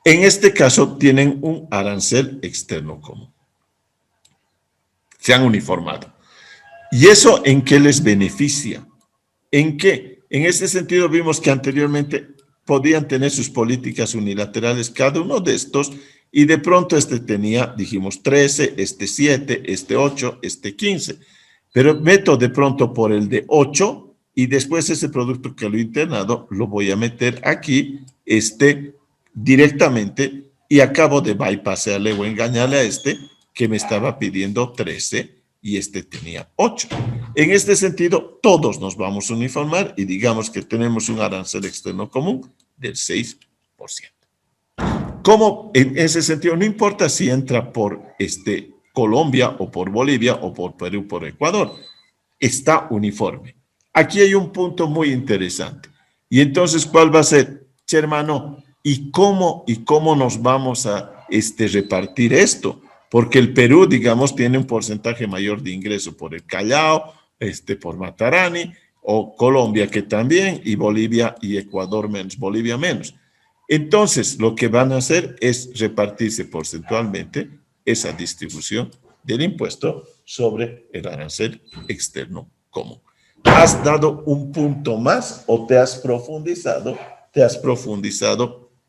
En este caso tienen un arancel externo común. Se han uniformado. ¿Y eso en qué les beneficia? ¿En qué? En este sentido vimos que anteriormente podían tener sus políticas unilaterales cada uno de estos y de pronto este tenía, dijimos, 13, este 7, este 8, este 15. Pero meto de pronto por el de 8 y después ese producto que lo he internado lo voy a meter aquí, directamente y acabo de bypassarle o engañarle a este que me estaba pidiendo 13 y este tenía 8. En este sentido, todos nos vamos a uniformar y digamos que tenemos un arancel externo común del 6%. ¿Cómo? En ese sentido, no importa si entra por Colombia o por Bolivia o por Perú, por Ecuador, está uniforme. Aquí hay un punto muy interesante. Y entonces, ¿cuál va a ser? Che, hermano, ¿y cómo nos vamos a repartir esto? Porque el Perú, digamos, tiene un porcentaje mayor de ingreso por el Callao, por Matarani, o Colombia que también, y Bolivia y Ecuador menos, Bolivia menos. Entonces, lo que van a hacer es repartirse porcentualmente esa distribución del impuesto sobre el arancel externo común. ¿Has dado un punto más o te has profundizado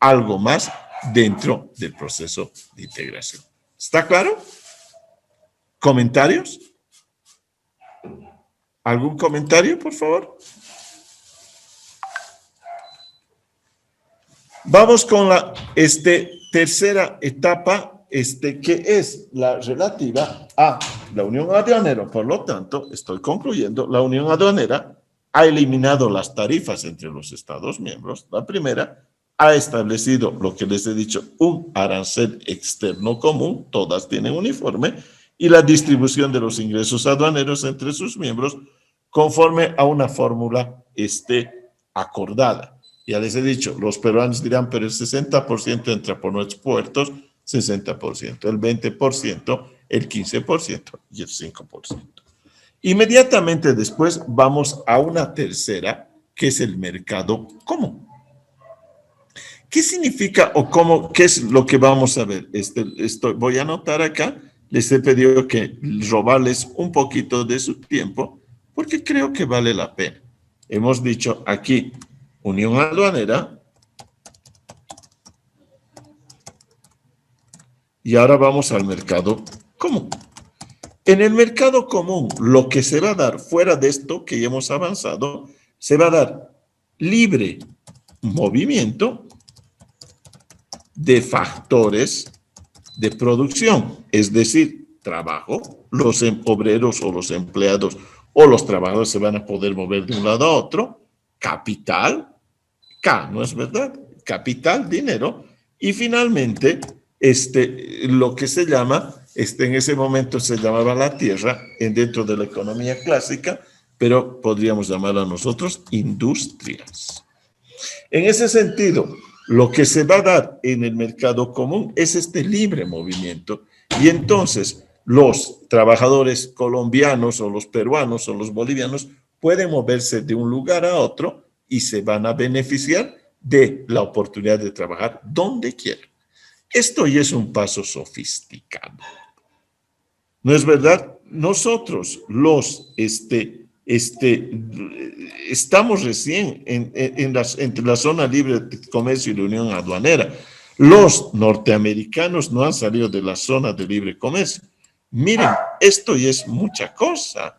algo más dentro del proceso de integración? ¿Está claro? ¿Comentarios? ¿Algún comentario, por favor? Vamos con la tercera etapa, que es la relativa a la unión aduanera. Por lo tanto, estoy concluyendo, la unión aduanera ha eliminado las tarifas entre los Estados miembros. La primera ha establecido, lo que les he dicho, un arancel externo común, todas tienen uniforme, y la distribución de los ingresos aduaneros entre sus miembros conforme a una fórmula acordada. Ya les he dicho, los peruanos dirán, pero el 60% entra por nuestros puertos, 60%, el 20%, el 15% y el 5%. Inmediatamente después vamos a una tercera, que es el mercado común. ¿Qué significa o cómo, qué es lo que vamos a ver? Voy a anotar acá, les he pedido que robarles un poquito de su tiempo, porque creo que vale la pena. Hemos dicho aquí, unión aduanera, y ahora vamos al mercado común. En el mercado común, lo que se va a dar fuera de esto que ya hemos avanzado, se va a dar libre movimiento de factores de producción, es decir, trabajo, los obreros o los empleados o los trabajadores se van a poder mover de un lado a otro, capital, K, ¿no es verdad? Capital, dinero, y finalmente, lo que se llama, en ese momento se llamaba la tierra, dentro de la economía clásica, pero podríamos llamarla nosotros industrias. En ese sentido, lo que se va a dar en el mercado común es este libre movimiento, y entonces los trabajadores colombianos o los peruanos o los bolivianos pueden moverse de un lugar a otro y se van a beneficiar de la oportunidad de trabajar donde quieran. Esto ya es un paso sofisticado. ¿No es verdad? Nosotros estamos recién entre la zona libre de comercio y la unión aduanera. Los norteamericanos no han salido de la zona de libre comercio. Miren, esto ya es mucha cosa.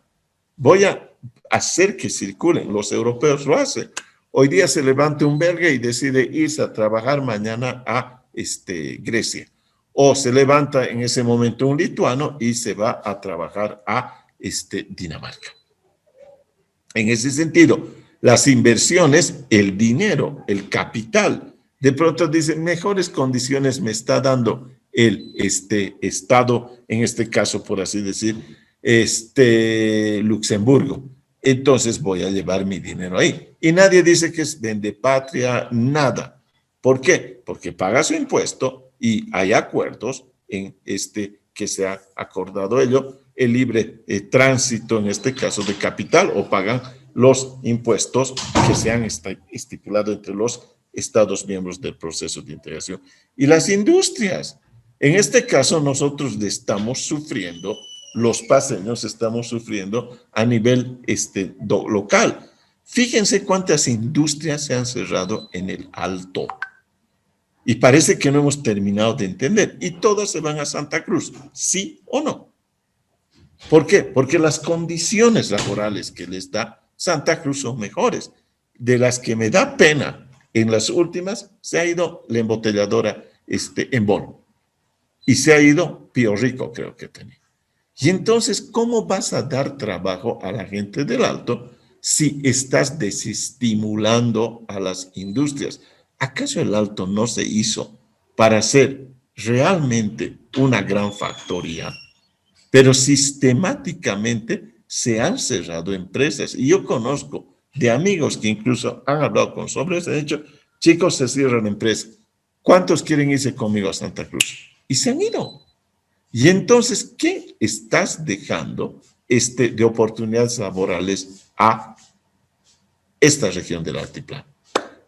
Voy a hacer que circulen. Los europeos lo hacen. Hoy día se levanta un belga y decide irse a trabajar mañana a Grecia. O se levanta en ese momento un lituano y se va a trabajar a Dinamarca. En ese sentido, las inversiones, el dinero, el capital. De pronto dicen, mejores condiciones me está dando el Estado, en este caso, por así decir, Luxemburgo. Entonces voy a llevar mi dinero ahí. Y nadie dice que es vendepatria, nada. ¿Por qué? Porque paga su impuesto y hay acuerdos en que se ha acordado ello, el libre tránsito, en este caso de capital, o pagan los impuestos que se han estipulado entre los Estados miembros del proceso de integración. Y las industrias, en este caso nosotros estamos sufriendo, los paseños estamos sufriendo a nivel local. Fíjense cuántas industrias se han cerrado en el Alto. Y parece que no hemos terminado de entender. Y todas se van a Santa Cruz, ¿sí o no? ¿Por qué? Porque las condiciones laborales que les da Santa Cruz son mejores. De las que me da pena, en las últimas se ha ido la embotelladora Embol. Y se ha ido Pío Rico, creo que tenía. Y entonces, ¿cómo vas a dar trabajo a la gente del Alto si estás desestimulando a las industrias? ¿Acaso el Alto no se hizo para ser realmente una gran factoría? Pero sistemáticamente se han cerrado empresas. Y yo conozco de amigos que incluso han hablado con sobre ese hecho, chicos, se cierran empresas. ¿Cuántos quieren irse conmigo a Santa Cruz? Y se han ido. Y entonces, ¿qué estás dejando de oportunidades laborales a esta región del altiplano?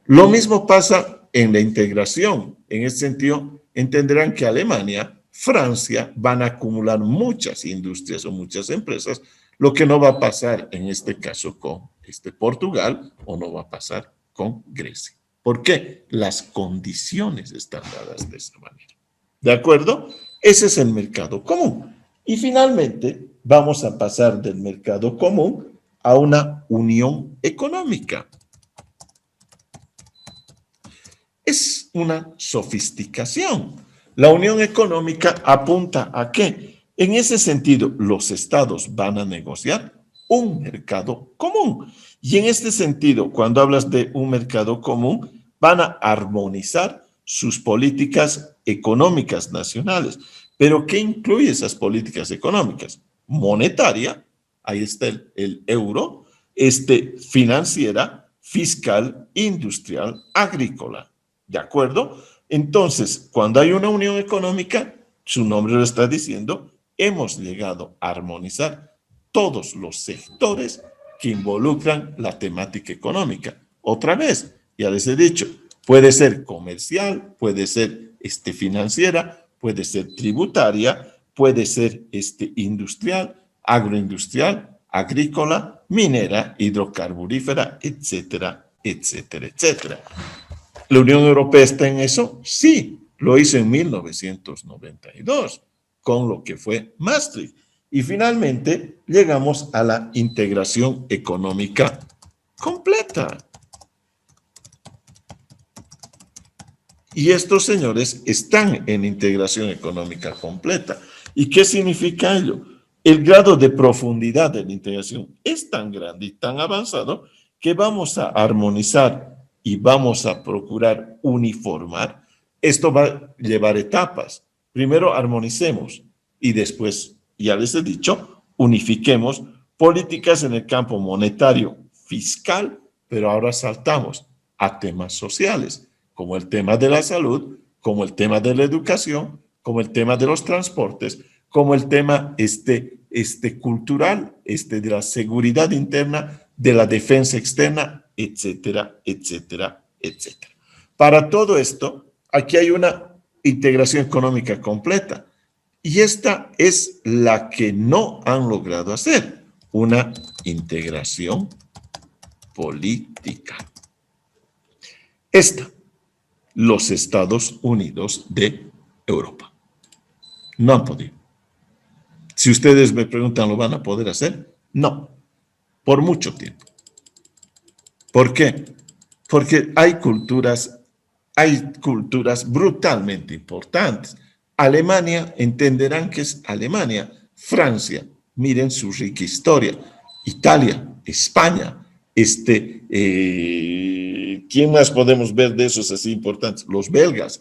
Lo mismo pasa en la integración. En ese sentido, entenderán que Alemania, Francia van a acumular muchas industrias o muchas empresas, lo que no va a pasar en este caso con Portugal o no va a pasar con Grecia. ¿Por qué? Las condiciones están dadas de esa manera. ¿De acuerdo? Ese es el mercado común. Y finalmente vamos a pasar del mercado común a una unión económica. Es una sofisticación. La unión económica apunta a qué? En ese sentido, los estados van a negociar un mercado común. Y en este sentido, cuando hablas de un mercado común, van a armonizar sus políticas económicas nacionales. ¿Pero qué incluye esas políticas económicas? Monetaria, ahí está el euro, financiera, fiscal, industrial, agrícola. ¿De acuerdo? Entonces, cuando hay una unión económica, su nombre lo está diciendo, hemos llegado a armonizar todos los sectores que involucran la temática económica. Otra vez, ya les he dicho, puede ser comercial, puede ser financiera, puede ser tributaria, puede ser industrial, agroindustrial, agrícola, minera, hidrocarburífera, etcétera, etcétera, etcétera. ¿La Unión Europea está en eso? Sí, lo hizo en 1992, con lo que fue Maastricht. Y finalmente llegamos a la integración económica completa. Y estos señores están en integración económica completa. ¿Y qué significa ello? El grado de profundidad de la integración es tan grande y tan avanzado que vamos a armonizar y vamos a procurar uniformar. Esto va a llevar etapas. Primero armonicemos y después, ya les he dicho, unifiquemos políticas en el campo monetario, fiscal, pero ahora saltamos a temas sociales, como el tema de la salud, como el tema de la educación, como el tema de los transportes, como el tema cultural, de la seguridad interna, de la defensa externa, etcétera, etcétera, etcétera. Para todo esto, aquí hay una integración económica completa. Y esta es la que no han logrado hacer, una integración política. Los Estados Unidos de Europa. No han podido. Si ustedes me preguntan, ¿lo van a poder hacer? No, por mucho tiempo. ¿Por qué? Porque hay culturas brutalmente importantes. Alemania, entenderán que es Alemania. Francia, miren su rica historia. Italia, España, ¿Quién más podemos ver de esos así importantes? Los belgas,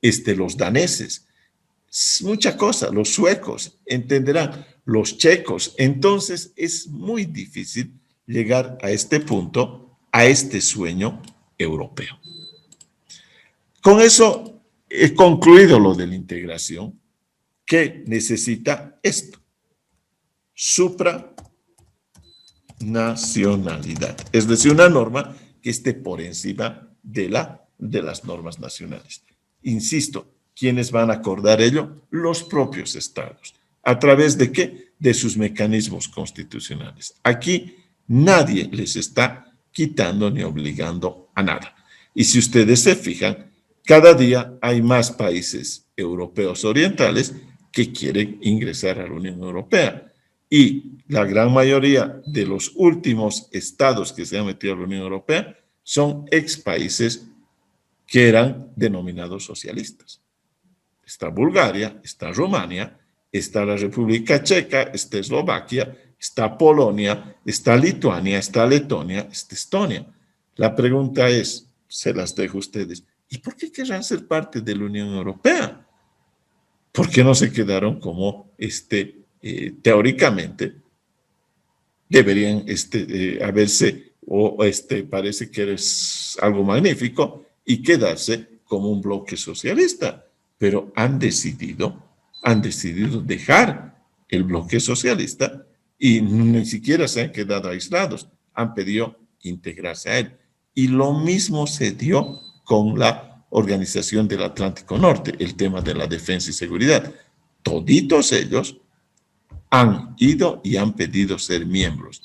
los daneses, mucha cosa, los suecos, entenderán, los checos. Entonces es muy difícil llegar a este punto, a este sueño europeo. Con eso he concluido lo de la integración, que necesita esto, supranacionalidad, es decir, una norma que esté por encima de las normas nacionales. Insisto, ¿quiénes van a acordar ello? Los propios estados. ¿A través de qué? De sus mecanismos constitucionales. Aquí nadie les está quitando ni obligando a nada. Y si ustedes se fijan, cada día hay más países europeos orientales que quieren ingresar a la Unión Europea. Y la gran mayoría de los últimos estados que se han metido a la Unión Europea son ex países que eran denominados socialistas. Está Bulgaria, está Rumania, está la República Checa, está Eslovaquia, está Polonia, está Lituania, está Letonia, está Estonia. La pregunta es, se las dejo a ustedes, ¿y por qué querrán ser parte de la Unión Europea? ¿Por qué no se quedaron como teóricamente deberían haberse, parece que es algo magnífico, y quedarse como un bloque socialista? Pero han decidido dejar el bloque socialista y ni siquiera se han quedado aislados, han pedido integrarse a él. Y lo mismo se dio con la Organización del Atlántico Norte, el tema de la defensa y seguridad. Toditos ellos han ido y han pedido ser miembros,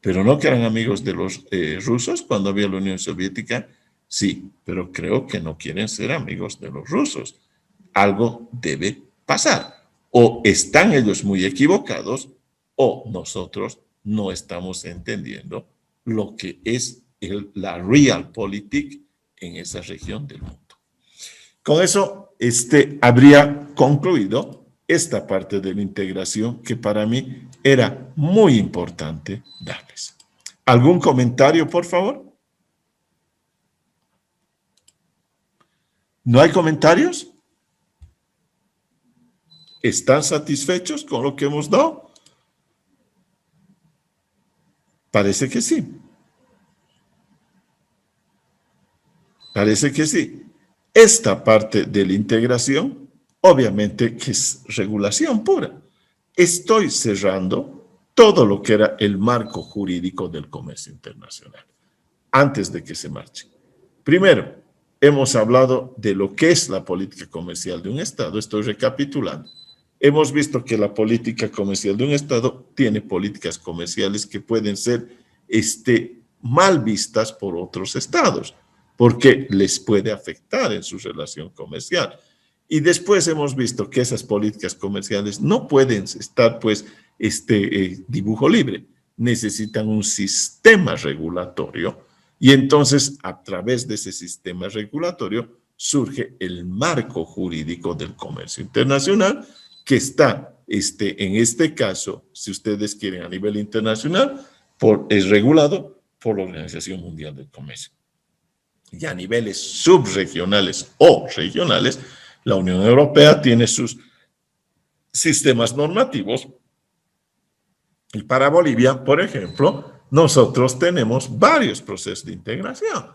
pero no que eran amigos de los rusos cuando había la Unión Soviética. Sí, pero creo que no quieren ser amigos de los rusos. Algo debe pasar. O están ellos muy equivocados o nosotros no estamos entendiendo lo que es la realpolitik en esa región del mundo. Con eso habría concluido esta parte de la integración que para mí era muy importante darles. ¿Algún comentario, por favor? ¿No hay comentarios? ¿Están satisfechos con lo que hemos dado? Parece que sí. Parece que sí. Esta parte de la integración, obviamente que es regulación pura. Estoy cerrando todo lo que era el marco jurídico del comercio internacional, antes de que se marche. Primero, hemos hablado de lo que es la política comercial de un Estado. Estoy recapitulando. Hemos visto que la política comercial de un Estado tiene políticas comerciales que pueden ser mal vistas por otros Estados, porque les puede afectar en su relación comercial. Y después hemos visto que esas políticas comerciales no pueden estar, pues, dibujo libre. Necesitan un sistema regulatorio y entonces, a través de ese sistema regulatorio, surge el marco jurídico del comercio internacional que está, en este caso, si ustedes quieren, a nivel internacional, es regulado por la Organización Mundial del Comercio. Y a niveles subregionales o regionales, la Unión Europea tiene sus sistemas normativos. Y para Bolivia, por ejemplo, nosotros tenemos varios procesos de integración.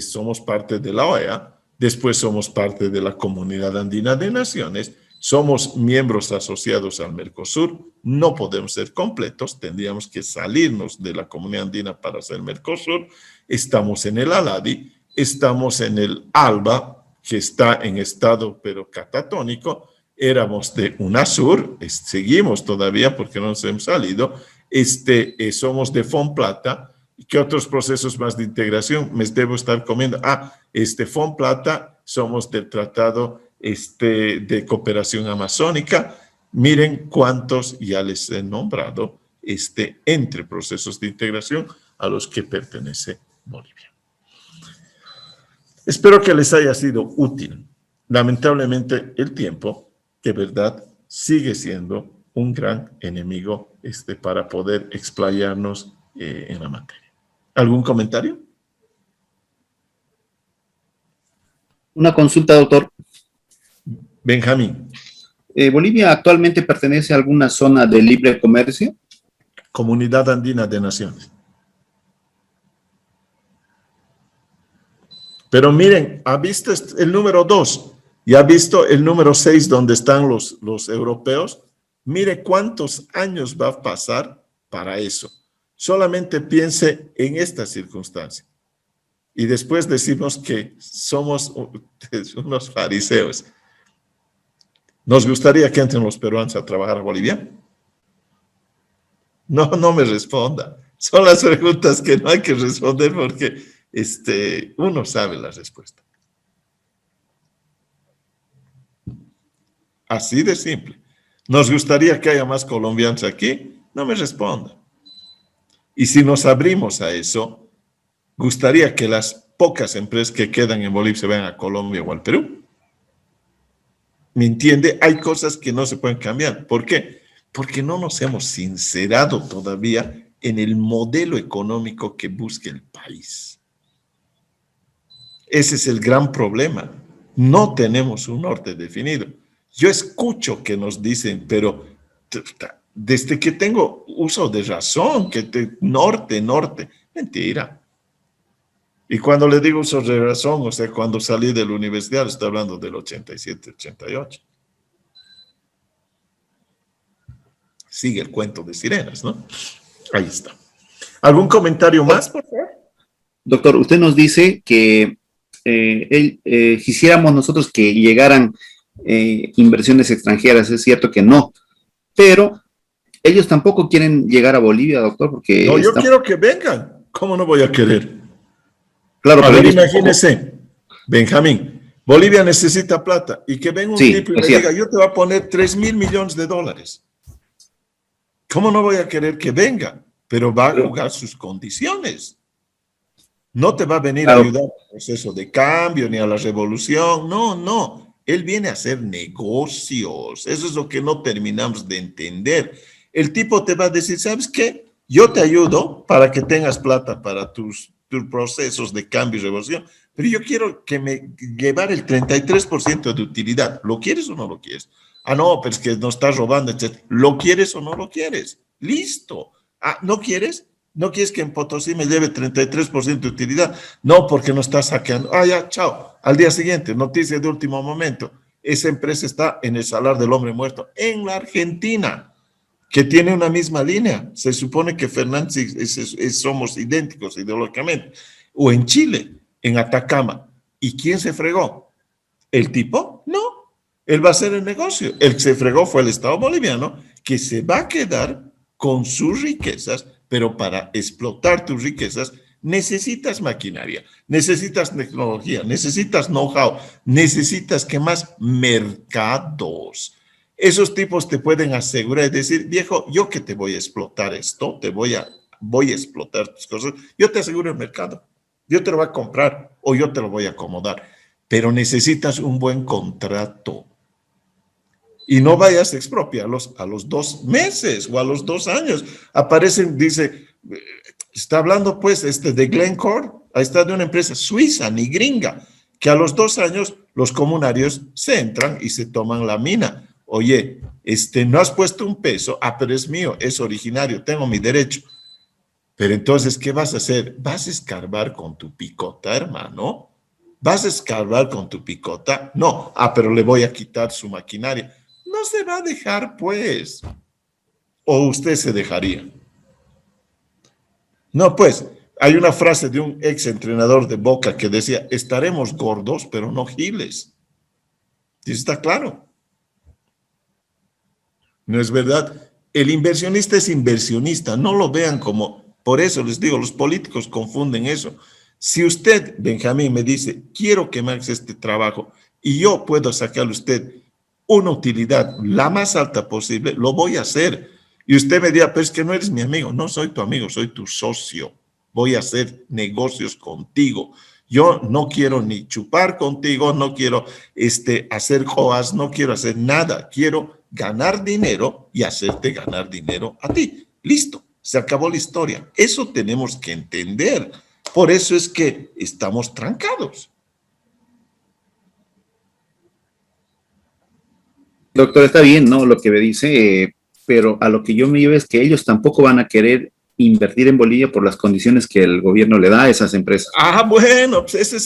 Somos parte de la OEA, después somos parte de la Comunidad Andina de Naciones, somos miembros asociados al Mercosur, no podemos ser completos, tendríamos que salirnos de la Comunidad Andina para ser Mercosur, estamos en el ALADI, estamos en el ALBA, que está en estado pero catatónico, éramos de UNASUR, seguimos todavía porque no nos hemos salido, somos de FONPLATA. ¿Qué otros procesos más de integración me debo estar comiendo? FONPLATA, somos del Tratado de Cooperación Amazónica. Miren cuántos ya les he nombrado entre procesos de integración a los que pertenece Bolivia. Espero que les haya sido útil. Lamentablemente, el tiempo, de verdad, sigue siendo un gran enemigo para poder explayarnos en la materia. ¿Algún comentario? Una consulta, doctor. Benjamín. ¿Bolivia actualmente pertenece a alguna zona de libre comercio? Comunidad Andina de Naciones. Pero miren, ¿ha visto el número 2? ¿Y ha visto el número 6 donde están los europeos? Mire cuántos años va a pasar para eso. Solamente piense en esta circunstancia. Y después decimos que somos unos fariseos. ¿Nos gustaría que entren los peruanos a trabajar a Bolivia? No me responda. Son las preguntas que no hay que responder porque uno sabe la respuesta. Así de simple. ¿Nos gustaría que haya más colombianos aquí? No me responda. Y si nos abrimos a eso, gustaría que las pocas empresas que quedan en Bolivia se vayan a Colombia o al Perú. ¿Me entiende? Hay cosas que no se pueden cambiar. ¿Por qué? Porque no nos hemos sincerado todavía en el modelo económico que busca el país. Ese es el gran problema. No tenemos un norte definido. Yo escucho que nos dicen, pero desde que tengo uso de razón, norte. Mentira. Y cuando le digo uso de razón, o sea, cuando salí de la universidad, estoy hablando del 87, 88. Sigue el cuento de sirenas, ¿no? Ahí está. ¿Algún comentario más, por favor? Doctor, usted nos dice que quisiéramos nosotros que llegaran inversiones extranjeras. Es cierto que no, pero ellos tampoco quieren llegar a Bolivia, doctor, porque... No, yo quiero que vengan. ¿Cómo no voy a querer? Claro, a pero ver, imagínese, Benjamín, Bolivia necesita plata y que venga un tipo y me diga, yo te voy a poner 3,000 millones de dólares. ¿Cómo no voy a querer que venga? Pero va a jugar sus condiciones. No te va a venir a ayudar al proceso de cambio ni a la revolución. No. Él viene a hacer negocios. Eso es lo que no terminamos de entender. El tipo te va a decir, ¿sabes qué? Yo te ayudo para que tengas plata para tus procesos de cambio y revolución, pero yo quiero que me llevar el 33% de utilidad. ¿Lo quieres o no lo quieres? Ah, no, pero es que nos estás robando, etc. ¿Lo quieres o no lo quieres? Listo. Ah, ¿no quieres? ¿No quieres que en Potosí me lleve 33% de utilidad? No, porque no estás saqueando. Ah, ya, chao. Al día siguiente, noticia de último momento. Esa empresa está en el Salar del Hombre Muerto, en la Argentina, que tiene una misma línea. Se supone que Fernández somos idénticos ideológicamente. O en Chile, en Atacama. ¿Y quién se fregó? ¿El tipo? No. Él va a hacer el negocio. El que se fregó fue el Estado boliviano, que se va a quedar con sus riquezas, pero para explotar tus riquezas necesitas maquinaria, necesitas tecnología, necesitas know-how, necesitas, ¿qué más? Mercados. Esos tipos te pueden asegurar y decir, viejo, yo que te voy a explotar esto, voy a explotar tus cosas, yo te aseguro el mercado, yo te lo voy a comprar o yo te lo voy a acomodar, pero necesitas un buen contrato. Y no vayas a expropiarlos a los 2 meses o a los 2 años. Aparecen, dice, está hablando pues de Glencore, ahí está de una empresa suiza, ni gringa, que a los 2 años los comunarios se entran y se toman la mina. Oye, no has puesto un peso, pero es mío, es originario, tengo mi derecho. Pero entonces, ¿qué vas a hacer? ¿Vas a escarbar con tu picota, hermano? ¿Vas a escarbar con tu picota? No, pero le voy a quitar su maquinaria. No se va a dejar, pues. ¿O usted se dejaría? No, pues, hay una frase de un ex entrenador de Boca que decía, estaremos gordos, pero no giles. ¿Sí está claro? ¿No es verdad? El inversionista es inversionista, no lo vean como, por eso les digo, los políticos confunden eso. Si usted, Benjamín, me dice, quiero que me hagas este trabajo y yo puedo sacarle a usted una utilidad la más alta posible, lo voy a hacer. Y usted me dirá, pero es que no eres mi amigo. No soy tu amigo, soy tu socio. Voy a hacer negocios contigo. Yo no quiero ni chupar contigo, no quiero hacer joas, no quiero hacer nada. Quiero ganar dinero y hacerte ganar dinero a ti. Listo. Se acabó la historia. Eso tenemos que entender. Por eso es que estamos trancados. Doctor, está bien, ¿no? Lo que me dice, pero a lo que yo me llevo es que ellos tampoco van a querer invertir en Bolivia por las condiciones que el gobierno le da a esas empresas. Ah, bueno, pues ese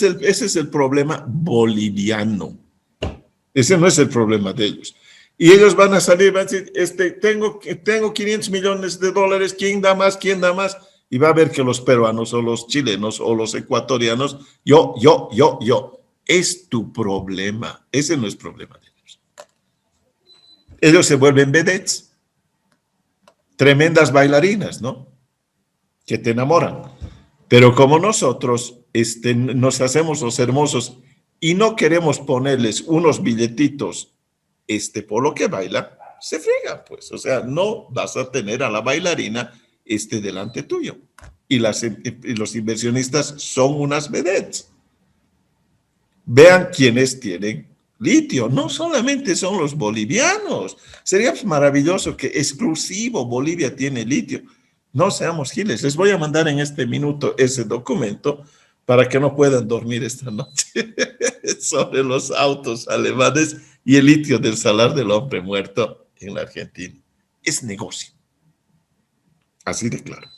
es el problema boliviano. Ese no es el problema de ellos. Y ellos van a salir, van a decir, tengo 500 millones de dólares, ¿quién da más? ¿Quién da más? Y va a ver que los peruanos o los chilenos o los ecuatorianos, yo. Es tu problema. Ese no es problema de ellos. Ellos se vuelven vedettes. Tremendas bailarinas, ¿no? Que te enamoran. Pero como nosotros nos hacemos los hermosos y no queremos ponerles unos billetitos por lo que baila, se friegan, pues. O sea, no vas a tener a la bailarina delante tuyo. Y los inversionistas son unas vedettes. Vean quiénes tienen litio. No solamente son los bolivianos. Sería maravilloso que exclusivo Bolivia tiene litio. No seamos giles. Les voy a mandar en este minuto ese documento para que no puedan dormir esta noche sobre los autos alemanes y el litio del Salar del Hombre Muerto en la Argentina. Es negocio. Así de claro.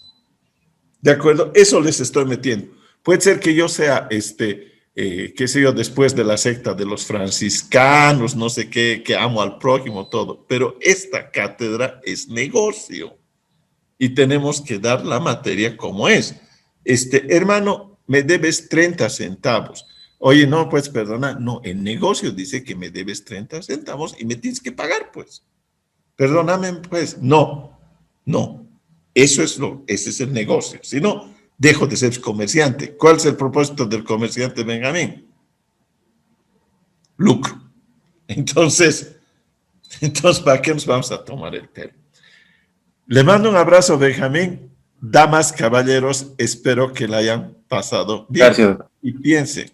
¿De acuerdo? Eso les estoy metiendo. Puede ser que yo sea, qué sé yo, después de la secta de los franciscanos, no sé qué, que amo al prójimo, todo. Pero esta cátedra es negocio. Y tenemos que dar la materia como es. Hermano, me debes 30 centavos. Oye, no, pues perdona, no, el negocio dice que me debes 30 centavos y me tienes que pagar, pues. Perdóname, pues, no. Ese es el negocio. Si no, dejo de ser comerciante. ¿Cuál es el propósito del comerciante, Benjamín? Lucro. Entonces, ¿para qué nos vamos a tomar el pelo? Le mando un abrazo, Benjamín. Damas, caballeros, espero que la hayan pasado bien. Gracias. Y piensen,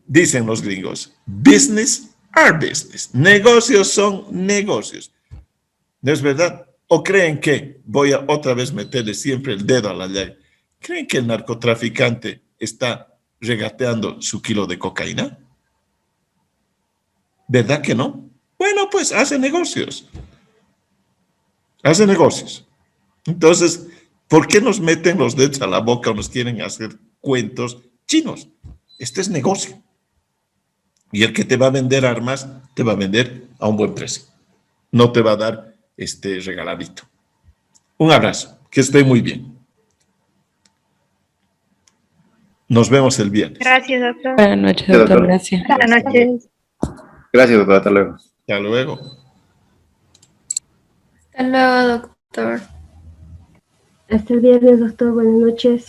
dicen los gringos, business are business. Negocios son negocios. ¿No es verdad? ¿O creen que, voy a otra vez meterle siempre el dedo a la llaga, creen que el narcotraficante está regateando su kilo de cocaína? ¿Verdad que no? Bueno, pues hace negocios. Hace negocios. Entonces, ¿por qué nos meten los dedos a la boca o nos quieren hacer cuentos chinos? Este es negocio. Y el que te va a vender armas, te va a vender a un buen precio. No te va a dar regaladito. Un abrazo. Que esté muy bien. Nos vemos el viernes. Gracias, doctor. Buenas noches, doctor. Gracias. Buenas noches. Gracias, doctor. Hasta luego. Hasta luego. Hasta luego, doctor. Hasta el viernes, doctor. Buenas noches.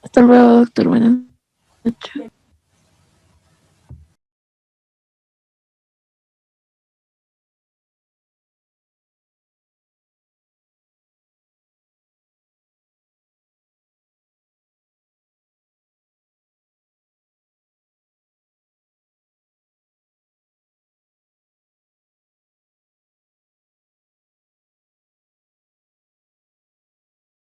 Hasta luego, doctor. Buenas noches.